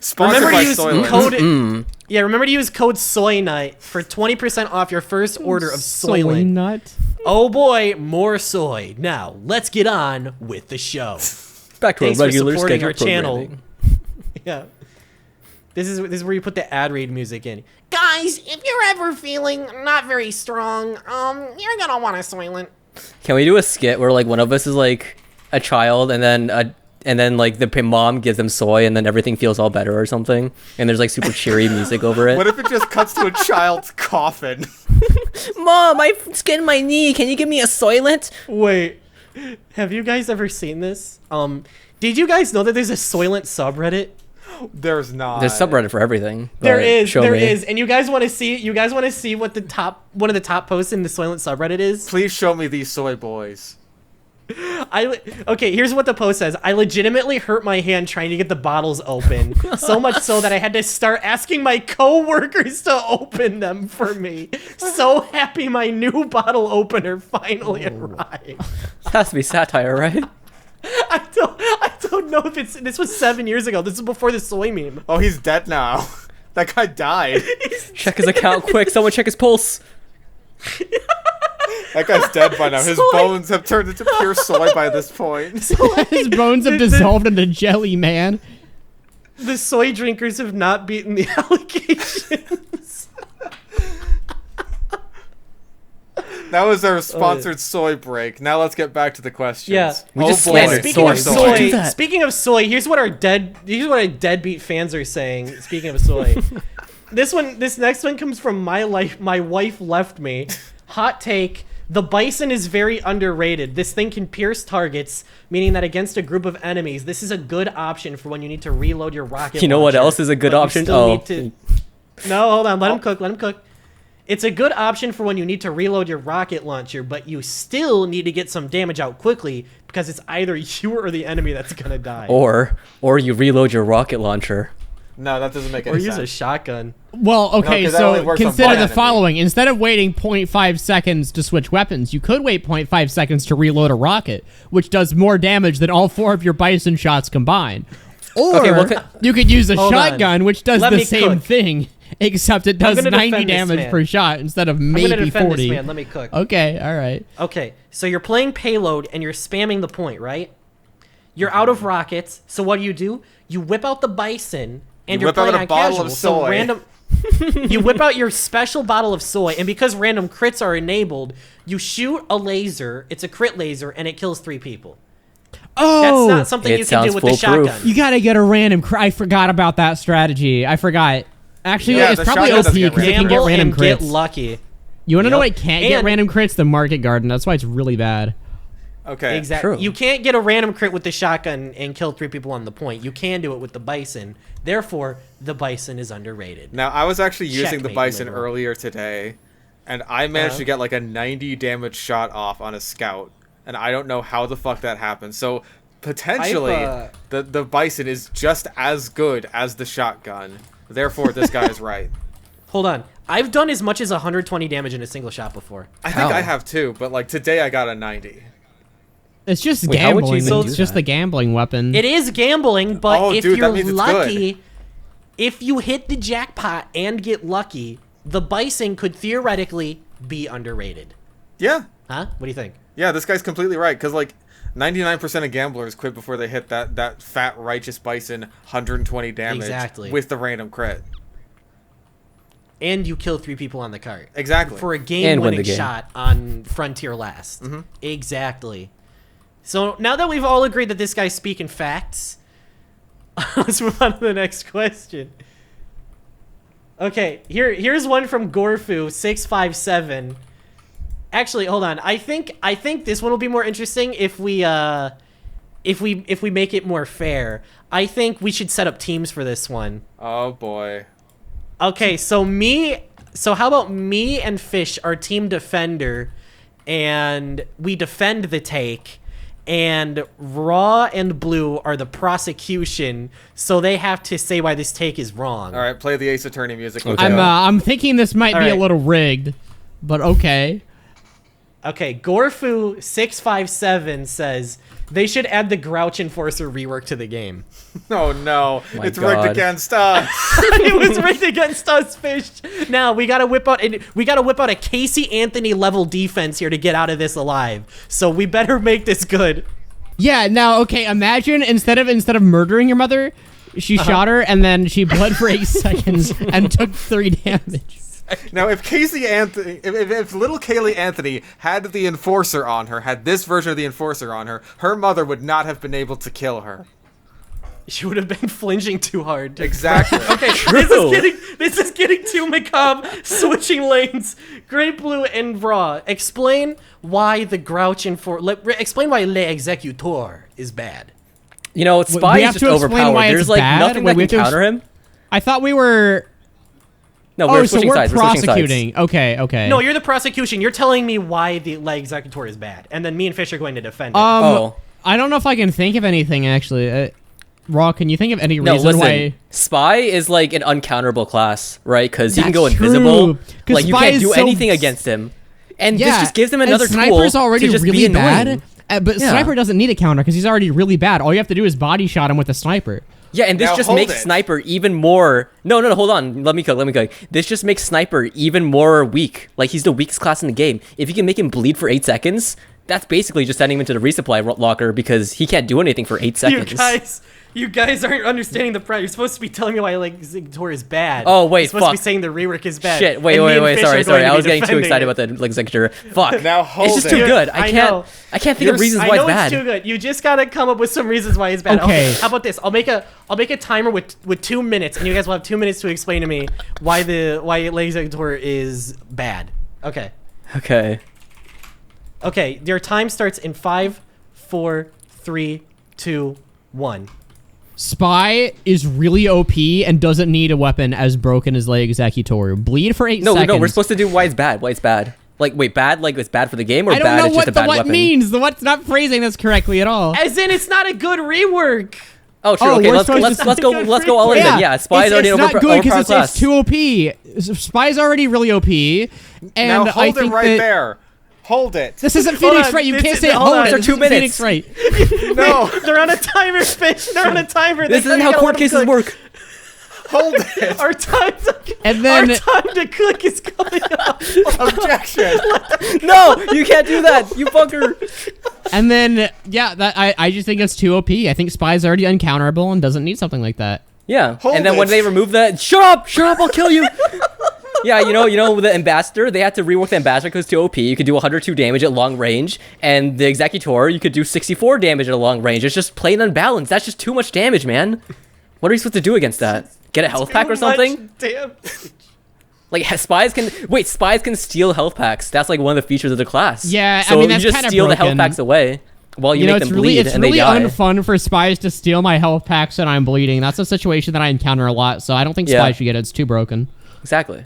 Sponsored Remember by to use Soylent. code. Yeah, remember to use code SOYNIGHT for 20% off your first order of Soy Soylent. nut. Oh boy, more soy. Now let's get on with the show. Back to Thanks our for regular supporting schedule our channel. programming. Yeah. This is where you put the ad read music in. Guys, if you're ever feeling not very strong, you're gonna want a Soylent. Can we do a skit where like one of us is like a child and then and then like the mom gives them soy, and then everything feels all better or something. And there's like super cheery music over it. What if it just cuts to a child's coffin? Mom, I skinned my knee. Can you give me a Soylent? Wait, have you guys ever seen this? Did you guys know that there's a Soylent subreddit? There's not. There's subreddit for everything. There is, show there me. is, and you guys want to see? You guys want to see what one of the top posts in the Soylent subreddit is? Please show me these soy boys. Okay, here's what the post says. I legitimately hurt my hand trying to get the bottles open. So much so that I had to start asking my co-workers to open them for me. So happy my new bottle opener finally arrived. It has to be satire, right? I don't know if this was 7 years ago. This is before the soy meme. Oh, he's dead now. That guy died. Check his account quick. Someone check his pulse. That guy's dead by now. His Soy. bones have turned into pure soy by this point. His bones have dissolved into jelly, man. The soy drinkers have not beaten the allegations. That was our sponsored soy break. Now let's get back to the questions. Yeah. We Oh just boy. slandered Speaking of Soy. soy, Do that. speaking of soy, here's what our deadbeat fans are saying. Speaking of soy, this next one comes from my wife left me. Hot take: the bison is very underrated. This thing can pierce targets, meaning that against a group of enemies, this is a good option for when you need to reload your rocket. You know what launcher, else is a good but you option? still Oh. need to- No, hold on. Let him cook. Let him cook. It's a good option for when you need to reload your rocket launcher, but you still need to get some damage out quickly because it's either you or the enemy that's gonna die. Or you reload your rocket launcher. No, that doesn't make Or any use a sense. shotgun. Well, okay, 'cause that only so works on consider one the enemy. following. Instead of waiting 0.5 seconds to switch weapons, you could wait 0.5 seconds to reload a rocket, which does more damage than all 4 of your bison shots combined. Or Okay, well, you could use a Hold on. shotgun, which does Let the me same cook. thing, except it does gonna 90 defend this damage man. per shot instead of I'm maybe gonna defend 40. this man. Let me cook. Okay, all right. Okay, so you're playing payload and you're spamming the point, right? You're out of rockets, so what do? You whip out the bison and You you're whip out playing a on bottle of casual. So soy. random. You whip out your special bottle of soy, and because random crits are enabled, you shoot a laser. It's a crit laser, and it kills 3 people. Oh, That's not something it you can do sounds with the foolproof. shotgun. you gotta get a random I forgot about that strategy. I forgot. Actually, Yeah, it's the probably shotgun OP doesn't get because it can get Gamble random and get crits. lucky. You wanna know Yep. what can't get And- random crits? The Market Garden. That's why it's really bad. Okay. Exactly. True. You can't get a random crit with the shotgun and kill 3 people on the point. You can do it with the bison. Therefore, the bison is underrated. Now, I was actually using the Checkmate, bison liberal. earlier today, and I managed Uh-huh. to get like a 90 damage shot off on a scout, and I don't know how the fuck that happened. So, potentially, the bison is just as good as the shotgun. Therefore, this guy is right. Hold on. I've done as much as 120 damage in a single shot before. I think How? I have too, but like today I got a 90. It's just Wait, how would you gambling. even It's do just that? the gambling weapon. It is gambling, but Oh, if dude, that you're means it's lucky, if you hit the jackpot and get lucky, the bison could theoretically be underrated. Yeah. Huh? What do you think? Yeah, this guy's completely right, because like 99% of gamblers quit before they hit that fat righteous bison 120 damage Exactly. with the random crit. And you kill 3 people on the cart. Exactly. For a And win the game-winning game. shot on Frontier Last. Exactly. So now that we've all agreed that this guy's speaking facts, let's move on to the next question. Okay, here's one from Gorfu657. Actually, hold on. I think this one will be more interesting if we make it more fair. I think we should set up teams for this one. Oh boy. Okay, so how about me and Fish are team defender, and we defend the take, and Raw and Blue are the prosecution, so they have to say why this take is wrong. All right, play the Ace Attorney music. Okay. I'm thinking this might All be a right. little rigged, but okay. Okay, Gorfu657 says they should add the Grouch Enforcer rework to the game. Oh no, My it's rigged God. against us. It was rigged against us, Fish. Now we gotta whip out a Casey Anthony level defense here to get out of this alive. So we better make this good. Yeah. Now, okay. Imagine instead of murdering your mother, she shot her and then she bled for 8 seconds and took 3 damage. Now, if Casey Anthony, if little Kaylee Anthony had the Enforcer on her, had this version of the Enforcer on her, her mother would not have been able to kill her. She would have been flinching too hard. Exactly. Okay, this is getting too macabre. Switching lanes. Great Blue and Raw. Explain why the Grouch explain why Le Executor is bad. You know, Spy is just overpowered. There's like nothing that can counter him. I thought we were. No, we're switching sides. We're prosecuting. Okay. No, you're the prosecution. You're telling me why the Le Executor is bad, and then me and Fish are going to defend it. I don't know if I can think of anything actually. Raw, can you think of any reason why? Spy is like an uncounterable class, right? Because he can go invisible. Like you can't do anything against him, and this just gives him another tool Sniper's already to just really be annoying. bad. But Sniper doesn't need a counter because he's already really bad. All you have to do is body shot him with a Sniper. Yeah, and this just makes Sniper even more... No, hold on. Let me cook. This just makes Sniper even more weak. Like, he's the weakest class in the game. If you can make him bleed for 8 seconds, that's basically just sending him into the resupply locker because he can't do anything for 8 seconds. You guys aren't understanding the price. You're supposed to be telling me why Le Executor is bad. Oh, wait, You're supposed to be saying the rework is bad. Shit, wait. Sorry. I was getting too excited about the Le Executor. Fuck. Now hold it. It's just too good. I can't think of reasons why it's bad. I know it's too good. You just gotta come up with some reasons why it's bad. Okay. How about this? I'll make a timer with 2 minutes, and you guys will have 2 minutes to explain to me why Le Executor is bad. Okay. Okay. Your time starts in 5, 4, 3, 2, 1. Spy is really OP and doesn't need a weapon as broken as Le Executor. Bleed for 8 seconds. No, we're supposed to do why it's bad. Why it's bad. Like, wait, bad like it's bad for the game, or I don't bad know it's just a bad what weapon? means. The what's not phrasing this correctly at all. As in, it's not a good rework. Oh, true. Okay, let's go all in then. Yeah, Spy's already it's an not good overpowered because class. it's too OP. Spy's already really OP, and now hold I think it right there. Hold it. This isn't Phoenix Wright. You can't say hold it. For 2 minutes. Phoenix Wright. No. They're on a timer, Fish. They're on a timer. This isn't how court cases work. Hold it. Our time to cook is coming up. Objection. No, you can't do that. You fucker. And then, I just think it's too OP. I think Spy's already uncounterable and doesn't need something like that. Yeah. Hold and then when it. they remove that, shut up, I'll kill you. Yeah, you know, the Ambassador, they had to rework the Ambassador because it's too OP. You could do 102 damage at long range, and the Executor, you could do 64 damage at a long range. It's just plain unbalanced. That's just too much damage, man. What are you supposed to do against that? Get a health pack or something? Damn. Like, Spies can steal health packs. That's like one of the features of the class. Yeah, so I mean, that's you just kinda steal the health broken. packs away while you make them bleed, it's and really they die. unfun for Spies to steal my health packs and I'm bleeding. That's a situation that I encounter a lot, so I don't think Spies should get it. It's too broken. Exactly.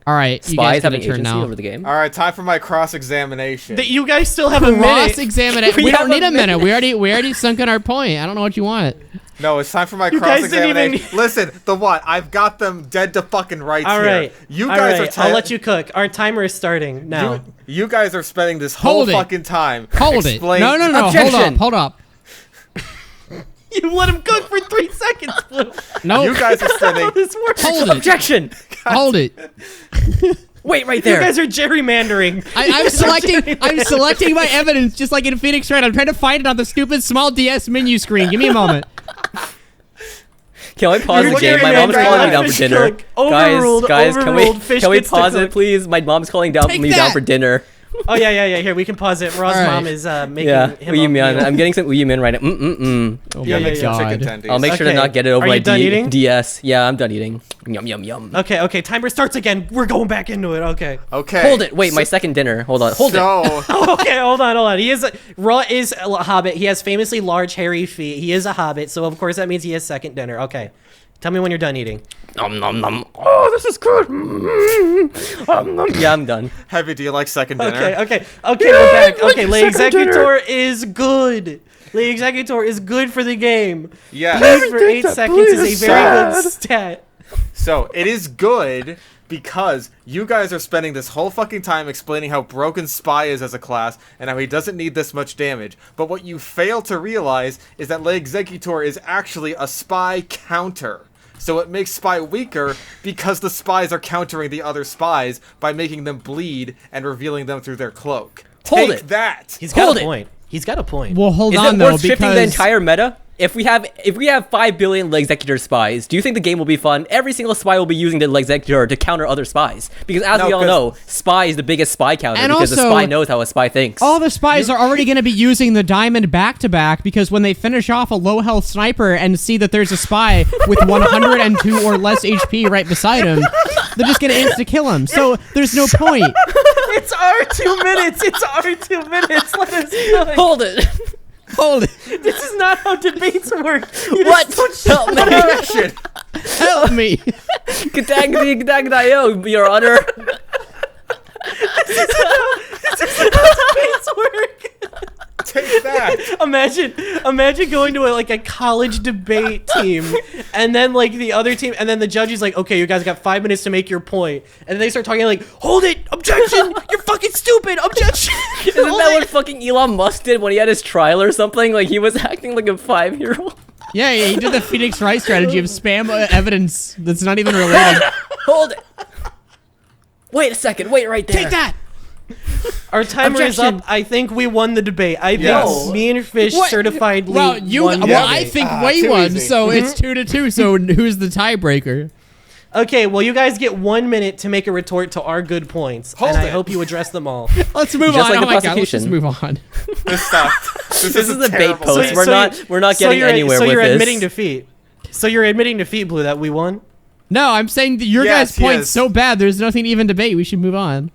All right, you guys Spies having turn agency now. over the game. All right, time for my cross-examination. You guys still have a minute. Cross-examination. We don't need a minute. We already sunk in our point. I don't know what you want. No, it's time for my You guys didn't cross-examination. Listen, TheWhat? I've got them dead to fucking rights All right. here. You guys are. I'll let you cook. Our timer is starting now. You guys are spending this whole fucking time. Hold it. No. Objection. Hold up. You let him cook for 3 seconds, Blue. No. You guys are spending. This works. Hold it. Objection. Hold it. Wait right You there. guys are gerrymandering. I'm selecting my evidence just like in Phoenix Wright. I'm trying to find it on the stupid small DS menu screen. Give me a moment. Can we pause the You're game? My mom's gerrymandering. calling me down for Fish dinner. cook. Overruled, Guys, overruled. Fish can we gets to pause it, cook. please? My mom's calling me Take down that. for dinner. Oh yeah. Here, we can pause it. Raw's All right. mom is making Yeah, him Uyumin. a I'm getting some Uyumin right now. Oh Yeah, my make some chicken god. tendies. I'll make sure to Okay. not get it over Are my you done eating? DS. Yeah, I'm done eating. Yum. Okay. Timer starts again. We're going back into it. Okay. Okay. Hold it. Wait, my second dinner. Hold on. Hold it. Okay, hold on. Raw is a hobbit. He has famously large, hairy feet. He is a hobbit, so of course that means he has second dinner. Okay. Tell me when you're done eating. Nom. Oh, this is good. Yeah, I'm done. Heavy, do you like second dinner? Okay, we're back. Okay, Le Executor is good. Le Executor is good for the game. Yeah. Bleed for 8 seconds is a very good stat. So, it is good because you guys are spending this whole fucking time explaining how broken Spy is as a class and how he doesn't need this much damage. But what you fail to realize is that Le Executor is actually a Spy counter. So it makes Spy weaker because the Spies are countering the other Spies by making them bleed and revealing them through their cloak. Hold Take it. that! He's got Hold a it. point. He's got a point. Well, hold Is on it though, worth shifting the because entire meta? if we have 5 billion executor spies, do you think the game will be fun? Every single spy will be using the executor to counter other spies, because as we all know, spy is the biggest spy counter, And because the also, spy knows how a spy thinks. All the spies are already going to be using the diamond back-to-back, because when they finish off a low-health sniper and see that there's a spy with 102 or less HP right beside him, they're just going to insta-kill him. So there's no point. It's our 2 minutes. It's our 2 minutes. Let us go. Hold it. Hold it. This is not how debates work. You What? just don't Help me. Objection. Help me. Gadagdi, Your Honor. This is how debates work. Take that. Imagine going to a college debate team, and then the other team, and then the judge is like, okay, you guys got 5 minutes to make your point, and then they start talking like, hold it, objection, you're fucking stupid, objection. Isn't that what fucking Elon Musk did when he had his trial or something? Like, he was acting like a 5-year-old. Yeah, he did the Phoenix Wright strategy of spam evidence that's not even related. Hold it. Wait a second. Wait right there. Take that. Our timer is Objection. up. I think we won the debate. I think Yes. me and Fish certifiedly Well, you. won the Well, I debate. think Way too won, easy. so it's 2-2. So who's the tiebreaker? Okay, well, you guys get 1 minute to make a retort to our good points, Hold and I it. hope you address them all. Let's move Just on. like Oh the my God, let's just prosecution. move on. This sucked. This is a bait terrible. post. We're not getting anywhere so with you're this. admitting defeat. So you're admitting defeat, Blue, that we won? No, I'm saying that your Yes, guys' point's yes. so bad. There's nothing to even debate. We should move on.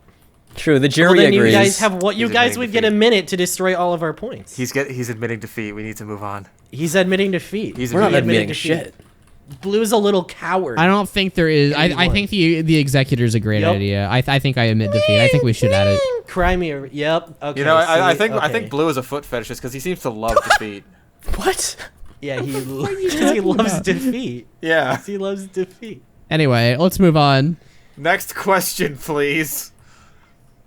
True, the Well, jury then agrees. you guys have what you He's guys admitting would get a defeat. minute to destroy all of our points. He's admitting defeat. We need to move on. He's admitting defeat. He's We're not admitting admitting defeat. shit. Blue's a little coward. I don't think there is. I Anyone. think the executor's a great Yep. idea. I think I admit defeat. I think we should add it. Cry me. Yep. Okay. You know, I see, think I okay. think Blue is a foot fetishist because he seems to love defeat. What? Yeah, he loves defeat. Yeah. He loves defeat. Anyway, let's move on. Next question, please.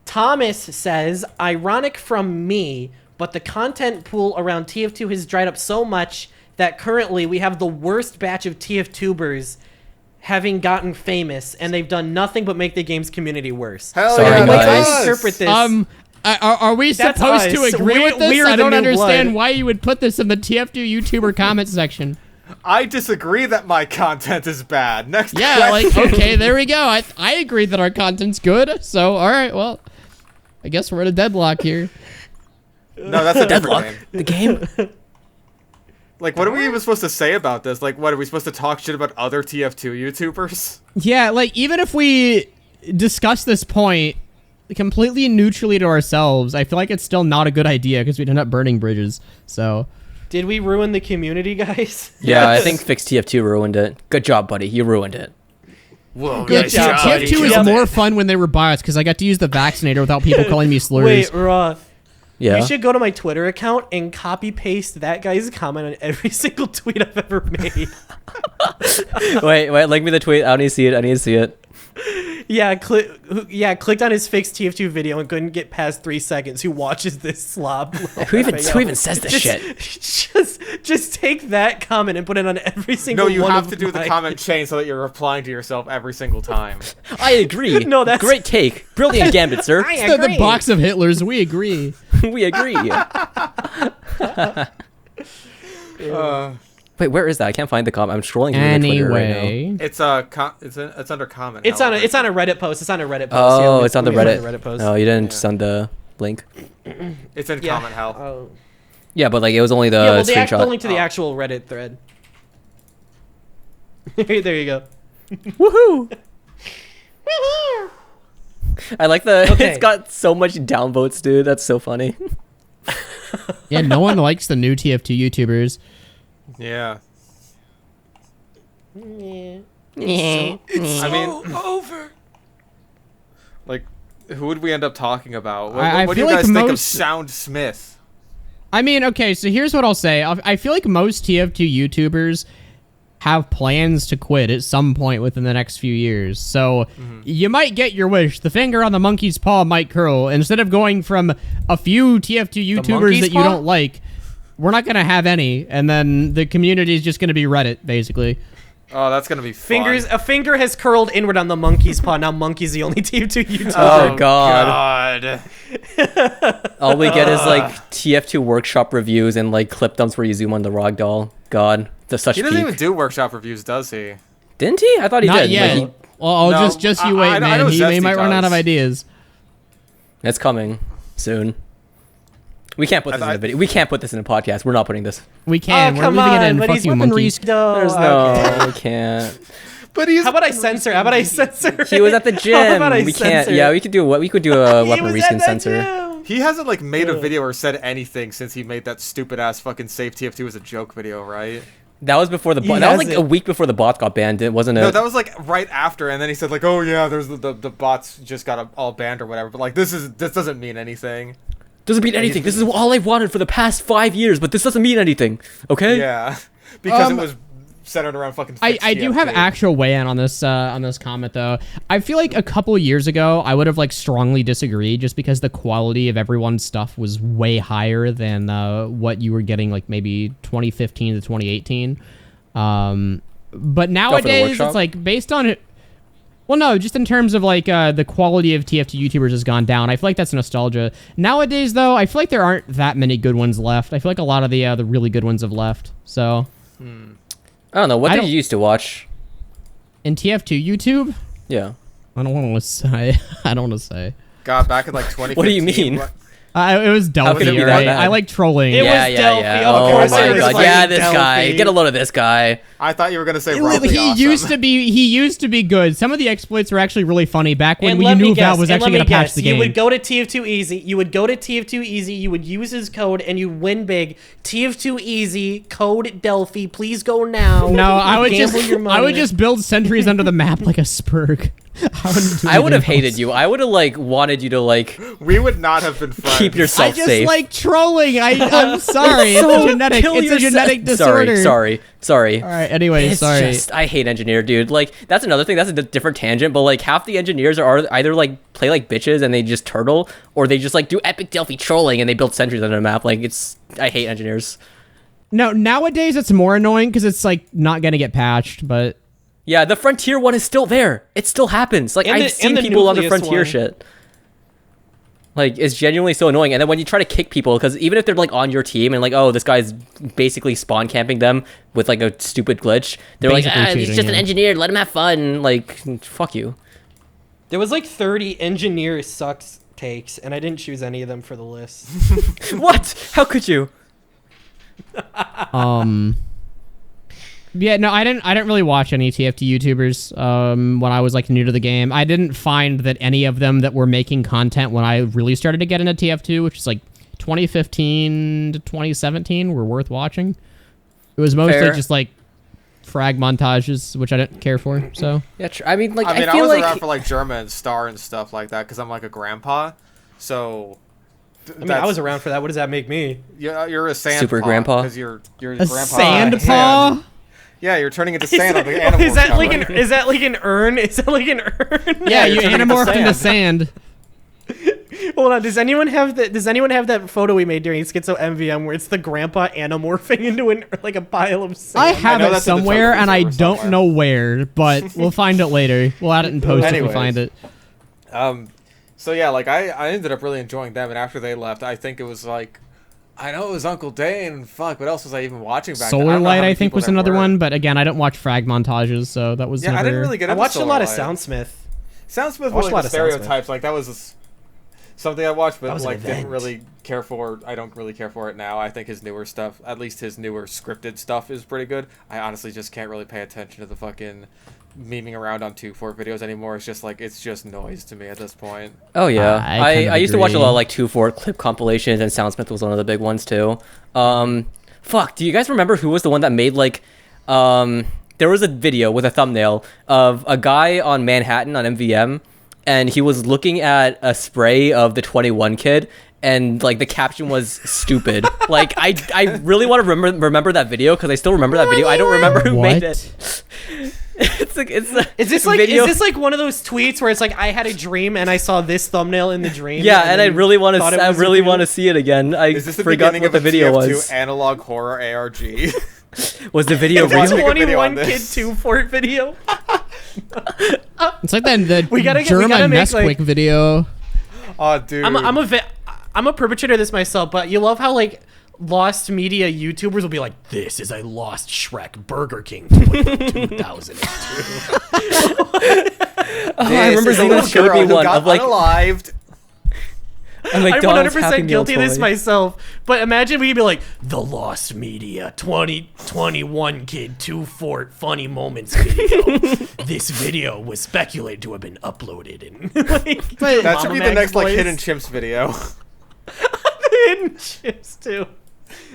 Thomas says, ironic from me, but the content pool around TF2 has dried up so much that currently we have the worst batch of TF2bers having gotten famous, and they've done nothing but make the game's community worse. Hell Sorry, yeah, guys. that's I us. interpret this. Are we That's supposed to us. agree with this? We're I the don't new understand blood. why you would put this in the TF2 YouTuber comment section. I disagree that my content is bad. Next Yeah, question. like, okay, there we go. I agree that our content's good. So, all right, well, I guess we're at a deadlock here. No, that's a Deadlock. different game. The game? Like, what are we even supposed to say about this? Like, what, are we supposed to talk shit about other TF2 YouTubers? Yeah, like, even if we discuss this point completely neutrally to ourselves, I feel like it's still not a good idea because we'd end up burning bridges. So, Did we ruin the community, guys? Yeah, I Yes. think Fix TF2 ruined it. Good job, buddy. You ruined it. Whoa, yeah, Good job, buddy. TF2 is Yep. more fun when they were biased because I got to use the vaccinator without people calling me slurs. Wait, Raw. Yeah. You should go to my Twitter account and copy paste that guy's comment on every single tweet I've ever made. wait, link me the tweet. I need to see it. I need to see it. Yeah, clicked on his fixed TF2 video and couldn't get past 3 seconds. Who watches this slob? Who even says this shit? Just take that comment and put it on every single No, you one have of to do the mine. comment chain so that you're replying to yourself every single time. I agree. No, that's- great take. Brilliant gambit, sir. I It's the agree. box of Hitlers, we agree. We agree. Wait, where is that? I can't find the comment. I'm scrolling through the Twitter right now. Anyway, It's it's under comment. It's on a Reddit post. It's on a Reddit post. Oh, Yeah, it's on the let me Reddit. find post. Oh, you didn't send the link. It's in Yeah. comment hell. Oh. Yeah, but like it was only the Yeah, well, the screenshot. link to the actual Reddit thread. There you go. woohoo! I like the. Okay. It's got so much downvotes, dude. That's so funny. Yeah, no one likes the new TF2 YouTubers. Yeah. Yeah. I mean, over. Like, who would we end up talking about? What, I what do you feel like guys think of most- Sound Smith? I mean, okay, so here's what I'll say. I feel like most TF2 YouTubers have plans to quit at some point within the next few years. So you might get your wish. The finger on the monkey's paw might curl. Instead of going from a few TF2 YouTubers monkey's that you paw? don't like, we're not going to have any. And then the community is just going to be Reddit, basically. Oh, that's gonna be fun. A finger has curled inward on the monkey's paw. Now monkey's the only TF2 YouTuber. Oh, God. God. All we get is like TF2 workshop reviews and like clip dumps where you zoom on the rag doll. God, the such He doesn't peak. even do workshop reviews, does he? Didn't he? I thought he Not did. yet. Like, Well, No, just you wait, I man. know He Zesty might run out of does. ideas. it's coming soon. We can't put this in a video. We can't put this in a podcast. We're not putting this. We can. We're come leaving it on, in. but Fuck he's you, whipping monkey. Reese. No, There's okay. no, we can't. But he's How about I censor? How about I censor? He was at the How gym. about I We can't. censor? Yeah, we could do what we could do a He weapon was reskin at that censor. gym. He hasn't like made a video or said anything since he made that stupid ass fucking save TF2 as a joke video, right? That was before the He bot. That was like hasn't. a week before the bot got banned, wasn't it? No, that was like right after, and then he said like, "Oh yeah, there's the bots just got all banned or whatever." But like this doesn't mean anything. Doesn't mean anything. This is all I've wanted for the past 5 years, but this doesn't mean anything. Okay? Yeah, because it was centered around fucking. I do have actual weigh-in on this comment though. I feel like a couple of years ago I would have like strongly disagreed just because the quality of everyone's stuff was way higher than what you were getting like maybe 2015 to 2018. But nowadays workshop? it's like based on it. Well, no, just in terms of like the quality of TF2 YouTubers has gone down. I feel like that's nostalgia. Nowadays though, I feel like there aren't that many good ones left. I feel like a lot of the really good ones have left. So. I don't know. What I did don't- you used to watch? In TF2 YouTube? Yeah. I don't want to say. I don't want to say. God, back in like 2015. What do you mean? It was How could it Delphi, be that right? bad? I like trolling. It was yeah, yeah, Delphi. yeah. Of Oh course my it was god. like Yeah, this guy. Delphi. Get a load of this guy. I thought you were gonna say He roughly awesome. used to be. He used to be good. Some of the exploits were actually really funny back when And we let me knew Valve guess, was and actually let going me to patch guess, the You game. would go to TF2 Easy. You would go to TF2 Easy. You would use his code, and you win big. TF2 Easy code Delphi. Please go now. No, I would Gamble your money. I would just build sentries under the map like a spurg. I would have hated you. I would have like wanted you to like We would not have been friends. keep I yourself just safe. like trolling. I'm sorry. It's a genetic. Kill It's a yourself. genetic disorder. Sorry. All right. Anyway, It's sorry. just I hate engineer, dude. Like that's another thing. That's a different tangent. But like half the engineers are either like play like bitches and they just turtle, or they just like do epic Delphi trolling and they build sentries under the map. Like I hate engineers. No, nowadays it's more annoying because it's like not gonna get patched, but. Yeah, the Frontier one is still there. It still happens. Like And I've the- seen and the people on the Nucleus Frontier one. shit. Like it's genuinely so annoying. And then when you try to kick people, because even if they're like on your team and like, oh, this guy's basically spawn camping them with like a stupid glitch, they're Basically like, he's cheating, just an yeah. engineer. Let him have fun. Like, fuck you. There was like 30 engineer sucks takes, and I didn't choose any of them for the list. What? How could you? Yeah, no, I didn't really watch any TF2 YouTubers when I was like new to the game. I didn't find that any of them that were making content when I really started to get into TF2, which is like 2015 to 2017, were worth watching. It was mostly Fair. just like frag montages, which I didn't care for. So Yeah, I mean, like, I mean, I I feel was like around for like German and Star and stuff like that because I'm like a grandpa. So. I mean, I was around for that. What does that make me? You're a sand Super grandpa? because you're a grandpa. sand Sand. paw. Yeah, you're turning into sand on the animal. Is that like an urn? Is that like an urn? Yeah, you you're turning into anamorphed into sand. Hold on. Does anyone have that photo we made during Schizo MVM where it's the grandpa anamorphing into like a pile of sand? I have know it that's in the somewhere, trophy and I server don't somewhere. know where, but we'll find it later. We'll add it in post if we Anyways. find it. So yeah, like I ended up really enjoying them, and after they left, I think it was like, I know it was Uncle Dane. Fuck, what else was I even watching back then? Solar don't know how Light, many I think, people was there another were. one, but again, I don't watch frag montages, so that was Yeah, never... I didn't really get I into watched a Solar lot of Light. Soundsmith. Soundsmith watched was a lot like of the Soundsmith. stereotypes. Like that was something I watched, That but was an like didn't event. really care for. I don't really care for it now. I think his newer stuff, at least his newer scripted stuff, is pretty good. I honestly just can't really pay attention to the fucking memeing around on 2.4 videos anymore. It's just like it's just noise to me at this point. Oh yeah, I I kind of used to watch a agree. lot of like 2.4 clip compilations, and Soundsmith was one of the big ones too. Fuck, do you guys remember who was the one that made like there was a video with a thumbnail of a guy on Manhattan on MVM, and he was looking at a spray of the 21 kid, and like the caption was stupid. Like I really want to remember that video because I still remember that video. I don't remember who made it. It's like Is this like one of those tweets where it's like I had a dream and I saw this thumbnail in the dream? yeah, and I then really want thought it to. I was really real? want to see it again. I Is this the forgot beginning what of the a video TF2 was. analog horror ARG? Was the video Watch real? it. Make a video on 21 kid this. 2 Fort video. It's like the We gotta German make, Nesquik like- video. Oh, dude. I'm a perpetrator of this myself, but you love how like lost media YouTubers will be like, "This is a lost Shrek Burger King from 2002." I remember Zenith showed me one of like unalived. I'm I'm 100% guilty of this myself, but imagine we'd be like, "The Lost Media 2021 Kid 2 Fort Funny Moments video." This video was speculated to have been uploaded and like, But- That should be the Mama next like Mag's Hidden voice. Chimps video. Hidden Chips too.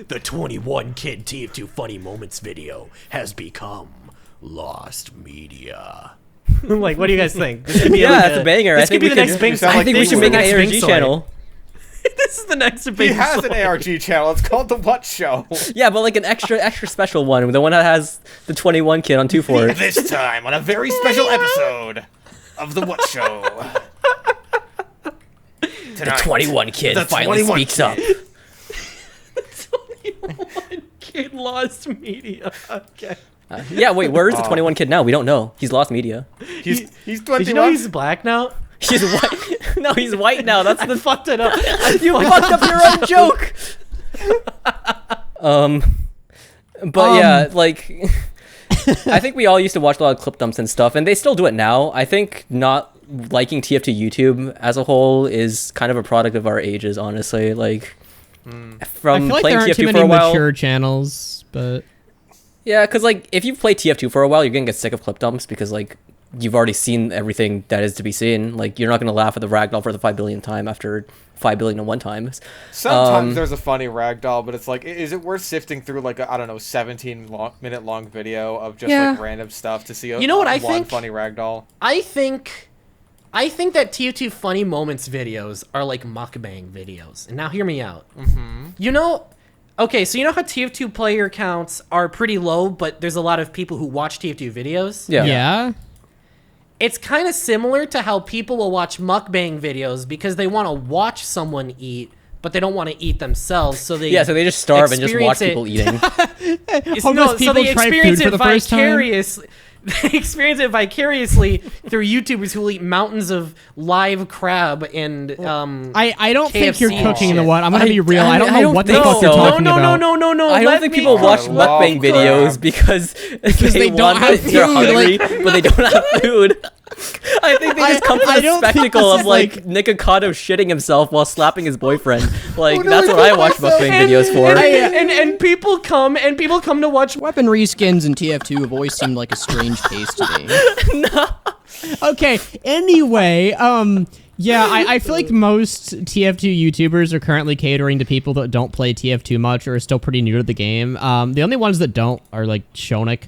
The 21 Kid TF2 Funny Moments video has become Lost Media. Like, what do you guys think? This could be Yeah, like it's a banger. This I think could be we the could- next Bing. sound I like think we this should is make the an next ARG Bing channel. This is the next He Bing. has an ARG channel. It's called TheWhat Show. Yeah, but like an extra special one, the one that has the 21 kid on 2 Fort. This time on a very special episode of TheWhat Show. The 21 kid The finally 21 speaks up. 21 Kid Lost Media. Okay. Yeah, wait, where is the 21 kid now? We don't know. He's lost media. He's 21. Did you know he's black now? He's white. No, he's white now. That's the Fucked it up. you fucked up your own joke. But yeah, like I think we all used to watch a lot of clip dumps and stuff, and they still do it now. I think not liking TF2 YouTube as a whole is kind of a product of our ages, honestly. Like I from feel like playing there aren't too TF2 for many a while. mature channels, but Yeah, because like if you've played TF2 for a while, you're gonna get sick of clip dumps because like you've already seen everything that is to be seen. Like you're not gonna laugh at the ragdoll for the 5 billion time after 5 billion and one times. Sometimes there's a funny ragdoll, but it's like, is it worth sifting through like a, I don't know, 17-minute long video of just Yeah. like random stuff to see You know what I one think? funny ragdoll? I think that TF2 Funny Moments videos are like mukbang videos. And now hear me out. Mm-hmm. You know, okay, so you know how TF2 player counts are pretty low, but there's a lot of people who watch TF2 videos? Yeah. It's kind of similar to how people will watch mukbang videos because they want to watch someone eat, but they don't want to eat themselves. So they Yeah, so they just starve and just watch experience people eating. Homeless people they try experience food for it the first time. vicariously. They experience it vicariously through YouTubers who will eat mountains of live crab and I don't think you're KFC cooking shit. the what. I'm gonna be real. I don't I know don't what the think fuck you're so. talking no, about. no. I don't let think me people watch cook. mukbang crab. videos because they don't want have they're food, hungry, like- but they don't have food. I think they just come to I the don't think spectacle this of is, like Nick Ocado shitting himself while slapping his boyfriend. Like no, that's I what I don't watch think so. mukbang videos for. And people come to watch. Weaponry skins in TF2 have always seemed like a strange case to me. Okay. Anyway, yeah, I feel like most TF2 YouTubers are currently catering to people that don't play TF2 much or are still pretty new to the game. The only ones that don't are like Shonik.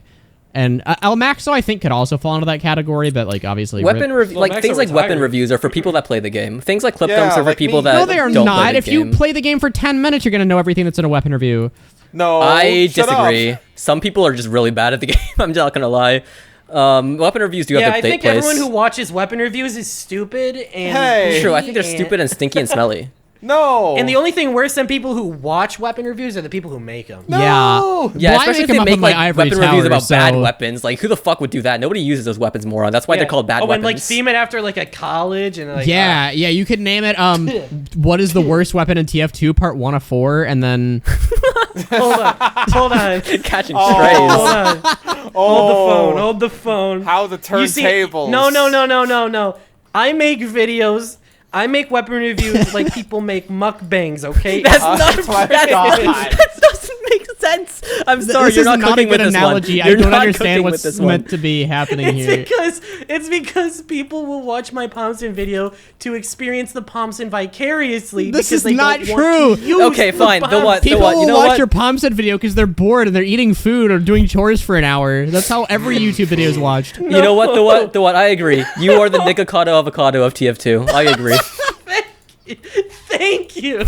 And elmaxo, I think, could also fall into that category, but like obviously, Like Maxo things like weapon retired. reviews are for people that play the game. Things like clip Yeah, dumps are for like people me. that no, they are don't not. Play the If you game. play the game for 10 minutes, you're gonna know everything that's in a weapon review. No, I shut disagree. up. Some people are just really bad at the game. I'm not gonna lie. Weapon reviews do Yeah, have I their think place. everyone who watches weapon reviews is stupid and Hey. True, I think they're stupid and stinky and smelly. No. And the only thing worse than people who watch weapon reviews are the people who make them. No. Yeah, Well, I especially if make 'em they up make in my like ivory weapon reviews tower, about bad so- weapons. Like, who the fuck would do that? Nobody uses those weapons, moron. That's why they're called bad weapons. And like theme it after like a college and like Yeah, yeah, you could name it, what is the worst weapon in TF2, part 1 of 4, and then... hold on. Catching Oh. strays. Hold on. Oh, Hold the phone. How the You see- turntables. No. I make videos. I make weapon reviews like people make mukbangs, okay? That's Oh not. my That God. doesn't make sense. I'm sorry, this you're is not not a cooking good with this analogy. one. I You're don't not understand cooking with what's this one. meant to be happening here. It's because people will watch my Pomson video to experience the Pomson vicariously. This because is they not don't want true. to use Okay, fine. The what? People what? You will know watch what? your Pomset video because they're bored and they're eating food or doing chores for an hour. That's how every YouTube video is watched. You know what? The what? I agree. You are the Nick Ocado avocado of TF2. I agree. Thank you.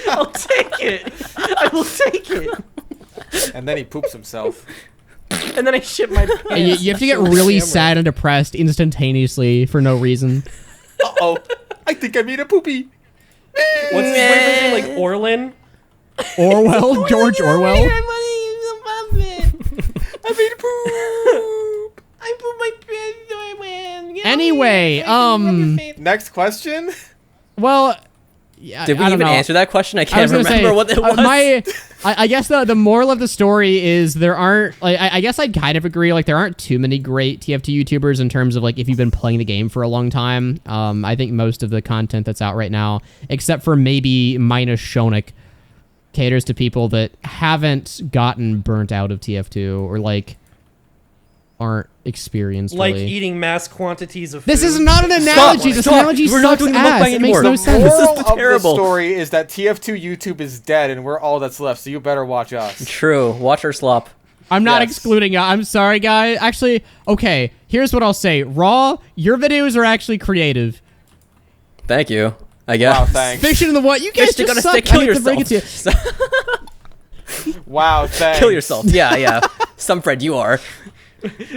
I'll take it. I will take it. And then he poops himself. And then I shit my pants. And you have to get Show the really camera. sad and depressed instantaneously for no reason. Uh-oh. I think I made a poopy. What's his boyfriend's name? Like Orlin? Orwell? George Orwell? I made a poop. I put my pants on my Anyway, Next question. well, yeah, Did we I don't even know. answer that question? I I can't was gonna remember say, what it was. I guess the moral of the story is there aren't, like, I guess I'd kind of agree, like, there aren't too many great TF2 YouTubers in terms of, like, if you've been playing the game for a long time. I think most of the content that's out right now, except for maybe minus Shonik, caters to people that haven't gotten burnt out of TF2 or, like, aren't experienced Like really. eating mass quantities of This food. is not an analogy. This analogy We're not sucks doing the ass. mukbang It makes anymore. no The sense. This is moral of the terrible. story is that TF2 YouTube is dead, and we're all that's left. So you better watch us. True. Watch her slop. I'm not Yes. excluding you. I'm sorry, guys. Actually, okay, here's what I'll say. Raw, your videos are actually creative. Thank you. I guess. Wow, thanks. Fiction in the what? You guys just suck. FishStickonaStick. Kill I hate to break yourself. it to you. Wow, thanks. Kill yourself. Yeah. Some Fred, you are.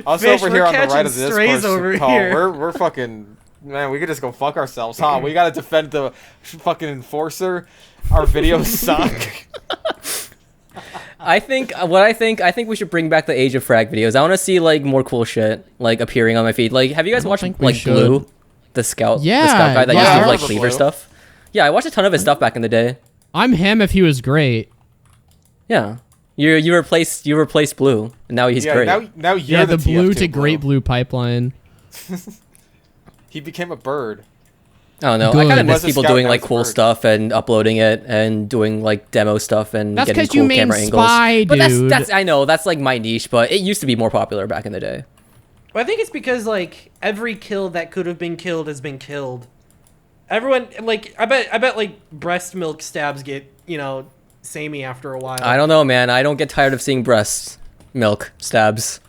Us Fish, over we're here on the right catching of this strays Discord over call, here. we're fucking, man, we could just go fuck ourselves, huh? We gotta defend the fucking enforcer. Our videos suck. I think we should bring back the Age of Frag videos. I want to see like more cool shit like appearing on my feed. Like, have you guys don't watched think we like should. Blue, the scout guy that yeah. used to do I like remember cleaver Blue. stuff? Yeah, I watched a ton of his stuff back in the day. I'm him if he was great. Yeah, you replaced Blue, and now he's Yeah, great. now you're Yeah, the the blue TF2 to great blue pipeline. He became a bird. I don't know. Good. I kind of Was miss a people scout, doing now like he's a cool bird. stuff and uploading it and doing like demo stuff and That's getting because cool you mean camera angles. spy, But dude. that's I know that's like my niche, but it used to be more popular back in the day. Well, I think it's because like every kill that could have been killed has been killed. Everyone like I bet like breast milk stabs get samey after a while. I don't know, man. I don't get tired of seeing breast milk stabs.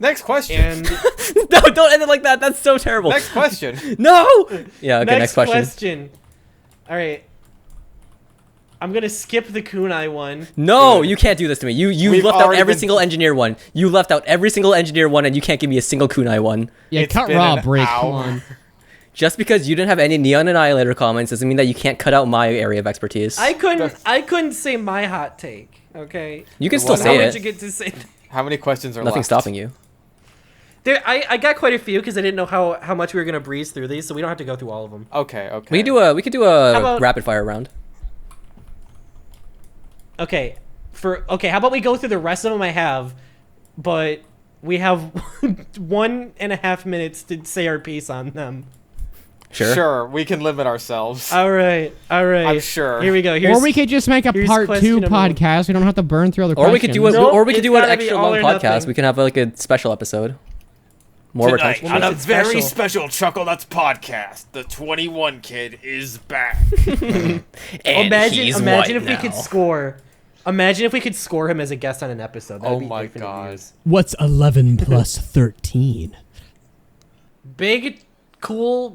Next question. And No, don't end it like that. That's so terrible. Next question. No. Yeah. Okay. Next question. All right. I'm gonna skip the kunai one. No, you can't do this to me. You We've left out already every been- single engineer one. You left out every single engineer one, and you can't give me a single kunai one. Yeah, It's cut been raw an break. Come hour. on. Just because you didn't have any Neon Annihilator comments doesn't mean that you can't cut out my area of expertise. I couldn't say my hot take. Okay. You can Well, still how say How it. would you get to say? How many questions are Nothing's left? stopping you. I got quite a few because I didn't know how much we were gonna breeze through these, so we don't have to go through all of them. Okay. We could do a How about- rapid fire round. Okay. How about we go through the rest of them I have, but we have 1.5 minutes to say our piece on them. Sure. Sure, we can limit ourselves. All right. I'm sure. Here we go. Or we could just make a here's part 2 question number one. podcast. We don't have to burn through other Or questions. we could do Nope, an it's gotta be extra all long or podcast. nothing. We can have like a special episode. More Tonight, retention. on a makes it very special? special Chucklenuts podcast, the 21 kid is back. Imagine if we could score. Imagine if we could score him as a guest on an episode. That'd Oh be my infinite God. views. What's 11 plus 13? Big cool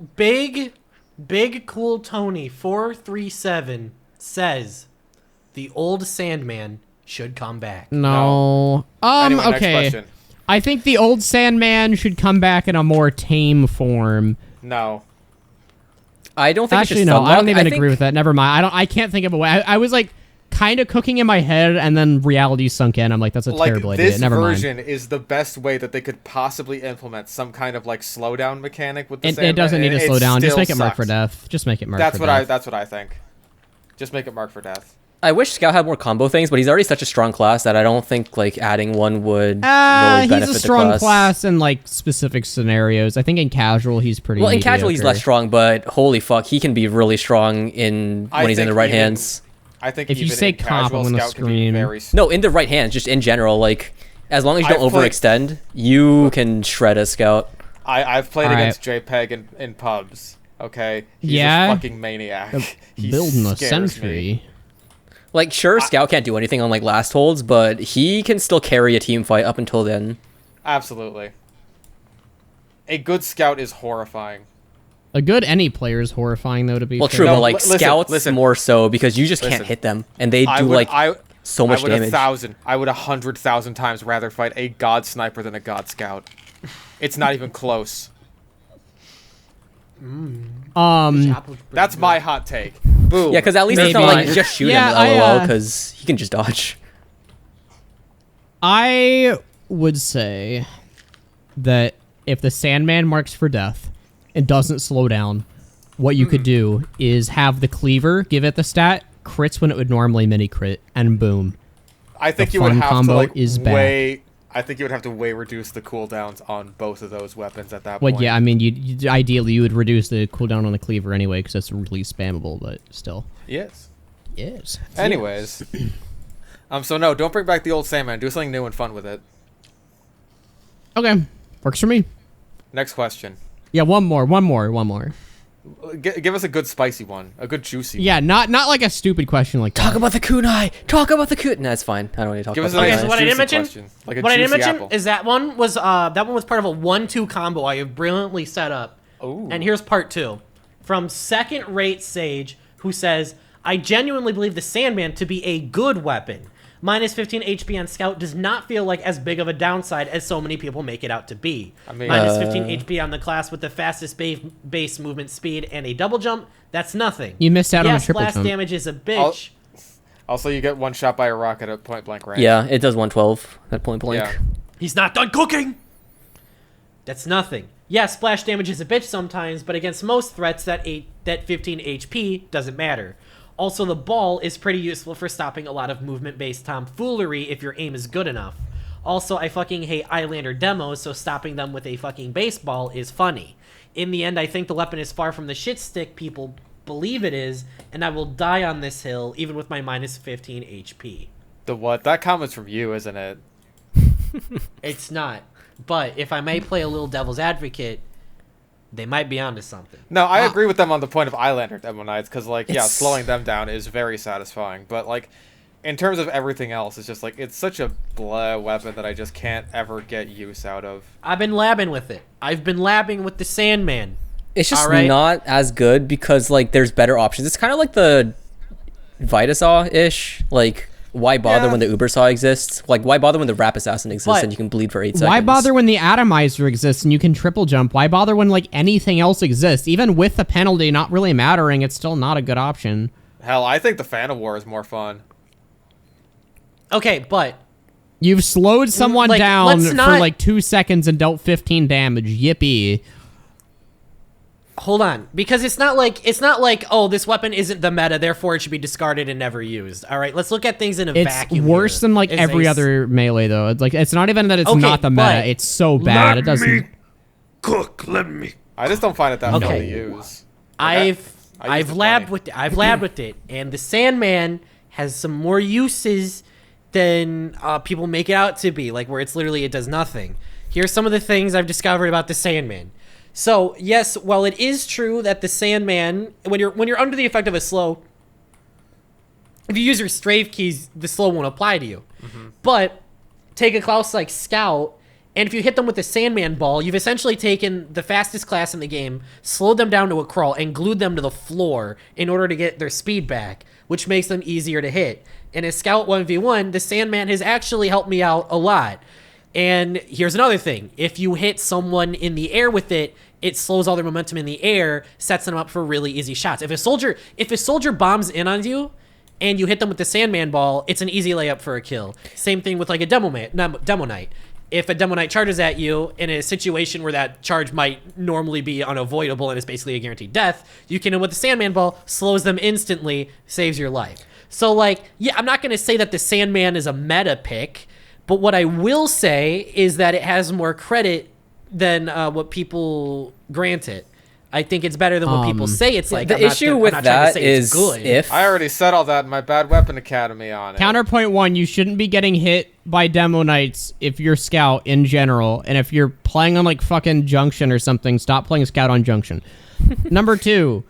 Tony 437 says the old Sandman should come back. No. Anyway, next Okay. question. I think the old Sandman should come back in a more tame form. No. I don't think Actually, it's no, just I don't even think- agree with that. Never mind. I can't think of a way. I was like kind of cooking in my head, and then reality sunk in. I'm like, that's a Like, terrible this idea. Never mind. version is the best way that they could possibly implement some kind of like slowdown mechanic with the It Sandman. doesn't need to and slow down. Just still make it mark for sucks. death. Just make it mark That's for what death. that's what I think. Just make it mark for death. I wish Scout had more combo things, but he's already such a strong class that I don't think like adding one would really benefit He's a strong the class in like specific scenarios. I think in casual he's pretty. Well, in casual he's mediocre. less strong, but holy fuck, he can be really strong in I when he's in think the right even- hands. I think If you even say in comp, casual, I'm gonna Scout can be scream. very No, in the right hands, just in general, like as long as you don't I've played- overextend, you can shred a Scout. I've played Alright. against JPEG in pubs. Okay. He's Yeah? a fucking maniac. He building a scares sentry. me. Like sure, Scout can't do anything on like last holds, but he can still carry a team fight up until then. Absolutely. A good scout is horrifying. A good any player is horrifying though. To be Well, fair. true, No, but like listen, Scouts listen. more so because you just Listen. can't hit them, and they I do would, like so much I would damage. 1,000. I would 100,000 times rather fight a god sniper than a god scout. It's not even close. That's my hot take. Boom. Yeah, because at least it's Maybe. not like just shoot Yeah, him, I, lol, because he can just dodge. I would say that if the Sandman marks for death and doesn't slow down, what you could do is have the cleaver give it the stat, crits when it would normally mini crit, and boom. I think The you would fun have combo to like is back. I think you would have to reduce the cooldowns on both of those weapons at that Well, point. yeah, I mean, ideally you would reduce the cooldown on the cleaver anyway, because that's really spammable, but still. Yes. Yes. Anyways. So no, don't bring back the old Sandman. Do something new and fun with it. Okay. Works for me. Next question. Yeah, one more. Give us a good spicy one. A good juicy Yeah, not like a stupid question like Talk that. about the kunai. Talk about the kunai. Nah, it's fine. I don't need to talk Give us about a the nice so kunai. what I didn't juicy mention- question. Like a What I didn't juicy mention apple. is that one was part of a 1-2 combo I have brilliantly set up. Ooh. And here's part 2. From Second Rate Sage, who says, I genuinely believe the Sandman to be a good weapon. Minus 15 HP on Scout does not feel like as big of a downside as so many people make it out to be. I mean- Minus 15 HP on the class with the fastest base movement speed and a double jump, that's nothing. You missed out on yes, the triple blast jump. damage is a bitch. Also, you get one shot by a rocket at point blank range. Yeah, it does 112 at point blank. Yeah. He's not done cooking! That's nothing. Yeah, splash damage is a bitch sometimes, but against most threats, that 15 HP doesn't matter. Also, the ball is pretty useful for stopping a lot of movement-based tomfoolery if your aim is good enough. Also, I fucking hate Islander demos, so stopping them with a fucking baseball is funny. In the end, I think the weapon is far from the shit stick people believe it is, and I will die on this hill, even with my minus 15 HP. The what? That comment's from you, isn't it? It's not. But if I may play a little devil's advocate, they might be onto something. No, I agree with them on the point of Islander Demo Knights, because, like, yeah, It's- slowing them down is very satisfying. But, like, in terms of everything else, it's just, like, it's such a blah weapon that I just can't ever get use out of. I've been labbing with it. I've been labbing with the Sandman. It's just Alright. not as good because like there's better options. It's kind of like the Vitasaw-ish. Like, why bother Yeah. when the Uber Saw exists? Like, why bother when the Rap Assassin exists But- and you can bleed for 8 seconds? Why bother when the atomizer exists and you can triple jump? Why bother when like anything else exists? Even with the penalty not really mattering, it's still not a good option. Hell, I think the Phantom War is more fun. Okay, but You've slowed someone like, down let's for not- like 2 seconds and dealt 15 damage. Yippee. hold on, because it's not like oh, this weapon isn't the meta, therefore it should be discarded and never used. All right, let's look at things in a It's vacuum. worse here. than like As every a- other melee though. It's like it's not even that it's Okay, not the meta. but It's so bad. It doesn't. I just don't find it that fun to Okay. use. I've I use the labbed bunny. with it. I've labbed with it, and the Sandman has some more uses than people make it out to be. Like where it's literally it does nothing. Here's some of the things I've discovered about the Sandman. So yes, while it is true that the Sandman, when you're under the effect of a slow, if you use your strafe keys, the slow won't apply to you. But take a class like Scout, and if you hit them with the Sandman ball, you've essentially taken the fastest class in the game, slowed them down to a crawl, and glued them to the floor in order to get their speed back, which makes them easier to hit. In a Scout 1v1, the Sandman has actually helped me out a lot. And here's another thing. If you hit someone in the air with it, it slows all their momentum in the air, sets them up for really easy shots. If a soldier bombs in on you and you hit them with the Sandman ball, it's an easy layup for a kill. Same thing with like a Demo Knight. If a Demo Knight charges at you in a situation where that charge might normally be unavoidable and it's basically a guaranteed death, you can hit with the Sandman ball, slows them instantly, saves your life. So like, yeah, I'm not going to say that the Sandman is a meta pick, but what I will say is that it has more credit than what people grant it. I think it's better than what people say it's like. The I'm not issue I'm with not trying to that say it's is good. if I already said all that in my Bad Weapon Academy on it. Counterpoint 1, you shouldn't be getting hit by Demo Knights if you're Scout in general. And if you're playing on like fucking Junction or something, stop playing Scout on Junction. Number 2,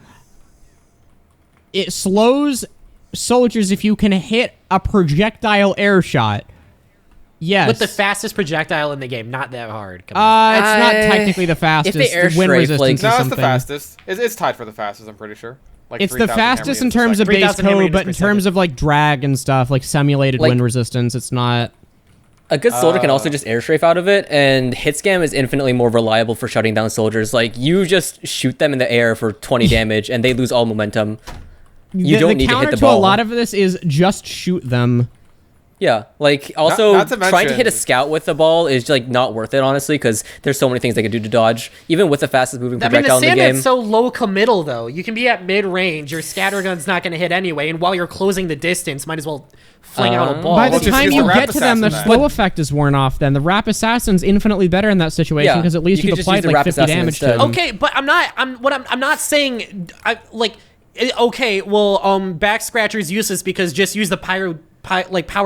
it slows soldiers if you can hit a projectile air shot. Yes. With the fastest projectile in the game, not that hard. Come It's on. not technically the fastest. if they air The wind strafe, resistance like- is No, it's something. the fastest. It's tied for the fastest, I'm pretty sure. Like It's the 3,000 hammer fastest in units a terms of second. base 3,000 hammer code, units but per in terms second. of like drag and stuff, like simulated Like- wind resistance, it's not. a good soldier can also just air strafe out of it, and hit scam is infinitely more reliable for shutting down soldiers. Like, you just shoot them in the air for 20 damage, and they lose all momentum. You don't need to hit the counter ball. a lot of this is just shoot them. Yeah, like also Not to trying to hit a mention- scout with the ball is like not worth it, honestly, because there's so many things they can do to dodge, even with the fastest moving I mean, the projectile in the game. Sandman's so low committal, though. You can be at mid-range, your scatter gun's not going to hit anyway, and while you're closing the distance, might as well fling out a ball. By the Well, just time use you the get Rap to them, the Assassin slow then. effect is worn off. Then the Rap Assassin's infinitely better in that situation Yeah, because at least you you've could just applied use the like Rap 50 Assassin damage to instead. them. Okay, but I'm not saying okay. Well, back scratcher's useless because just use the power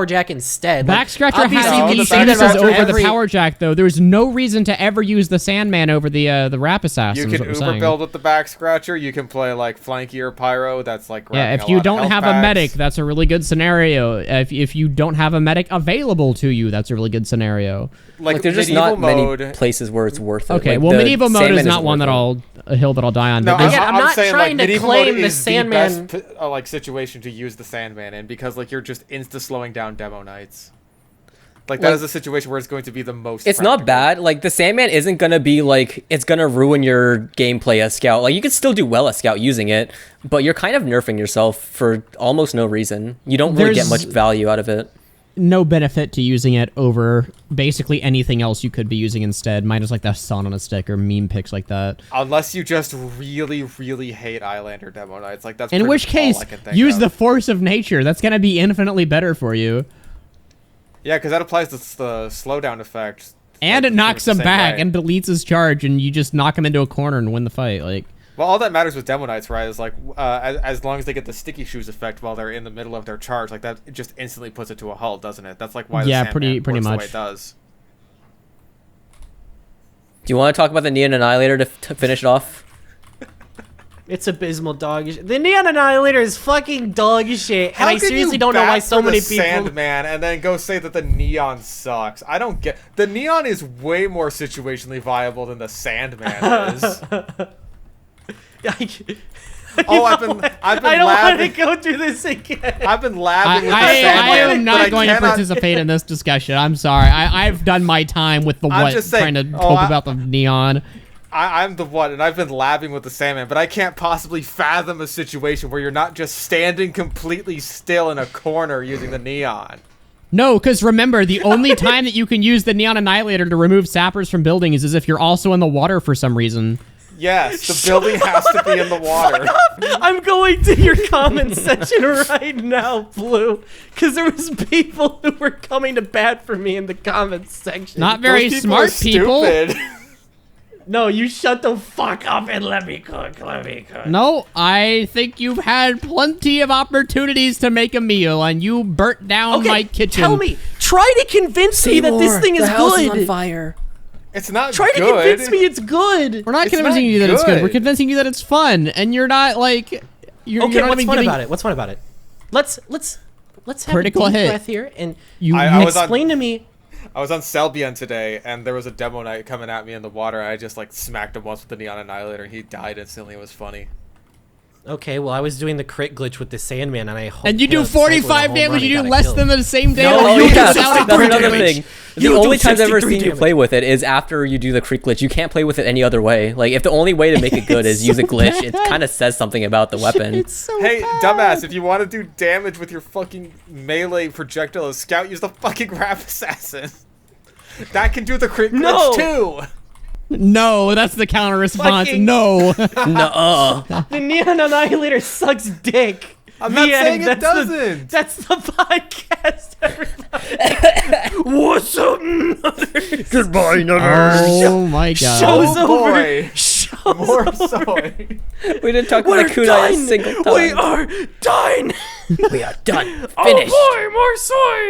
jack instead. Back Scratcher obviously has we these say that uses about over every- the Power Jack, though. There's no reason to ever use the Sandman over the Rap Assassin. You is can what we're Uber saying. build with the back scratcher. You can play like Flankier Pyro. That's like Yeah, grabbing if a you lot of don't health have a packs. medic, that's a really good scenario. If you don't have a medic available to you, that's a really good scenario. Like there's just medieval not mode. many places where it's worth it. Okay, Like, well, the medieval mode Sandman is not isn't one worth that it. a hill that I'll die on. No, But there's- Again, I'm not saying, trying to medieval claim mode the is Sandman- the best like situation to use the Sandman in because like you're just insta slowing down demo nights. Like that Like- is a situation where it's going to be the most. It's not practical. bad. Like the Sandman isn't gonna be like it's gonna ruin your gameplay as Scout. Like you could still do well as Scout using it, but you're kind of nerfing yourself for almost no reason. You don't really get There's- much value out of it. no benefit to using it over basically anything else you could be using instead, minus like the sun on a stick or meme pics like that. Unless you just really, really hate Islander demo nights. Like that's In pretty which much all case, I can think use of. the force of nature. That's gonna be infinitely better for you. Yeah, because that applies to the slowdown effect. And like, it knocks the him same back way. and deletes his charge, and you just knock him into a corner and win the fight. Like, Well, all that matters with demo nights, right, is like as long as they get the sticky shoes effect while they're in the middle of their charge, like that, it just instantly puts it to a halt, doesn't it? That's like why the Yeah, Sandman pretty works the way much. it does. Do you want to talk about the Neon Annihilator to finish it off? It's abysmal dog shit. The Neon Annihilator is fucking dog shit, and How I can seriously you don't know why bat so for the many people. Sandman and then go say that the Neon sucks. I don't get. The Neon is way more situationally viable than the Sandman is. Oh, I've been I don't want to labbing. go through this again. I've been labbing I with the am Sandman, but I not going to cannot- participate in this discussion. I'm sorry. I've done my time with the I'm what, just saying- trying to oh, cope I- about the neon. I'm the one, and I've been labbing with the Sandman, but I can't possibly fathom a situation where you're not just standing completely still in a corner using the Neon. No, because remember, the only time that you can use the Neon Annihilator to remove sappers from buildings is if you're also in the water for some reason. Yes, the building has to be in the water. I'm going to your comment section right now, Blue, because there was people who were coming to bat for me in the comments section. Not very Those smart are people. stupid. No, you shut the fuck up and let me cook. Let me cook. No, I think you've had plenty of opportunities to make a meal, and you burnt down Okay, my kitchen. tell me. Try to convince me that this thing is good. fire. It's not Try to good. convince me it's good. We're not It's convincing not you that it's good. good. We're convincing you that it's fun, and you're not like. You're Okay, not what's even fun giving- about it? What's fun about it? Let's have Critical a deep hit. breath here and You I was on- explain to me. I was on Selbian today, and there was a demo knight coming at me in the water. I just like smacked him once with the Neon Annihilator, and he died instantly. It was funny. Okay, well, I was doing the crit glitch with the Sandman, and I hope And you do 45 damage. You do less than the same damage. Oh you yeah, just that's out another damage. thing. The You do only times I've ever 63 seen you play with it is after you do the crit glitch. You can't play with it any other way. Like if the only way to make it good is use a glitch, it kind of says something about the weapon. It's so Hey, bad. dumbass! If you want to do damage with your fucking melee projectile as Scout, use the fucking Rap Assassin. That can do the crit glitch No. too. No, that's the counter response. Fucking- No. No. The Neon Annihilator sucks dick. I'm not The end. saying it That's the- doesn't. That's the podcast, everybody. What's up, nutters? Goodbye, Oh my god. Show's Oh, over. boy. Show's More over. soy. We didn't talk We're about the kunai a done. single time. We are done. We are done. Oh Finished. boy, more soy.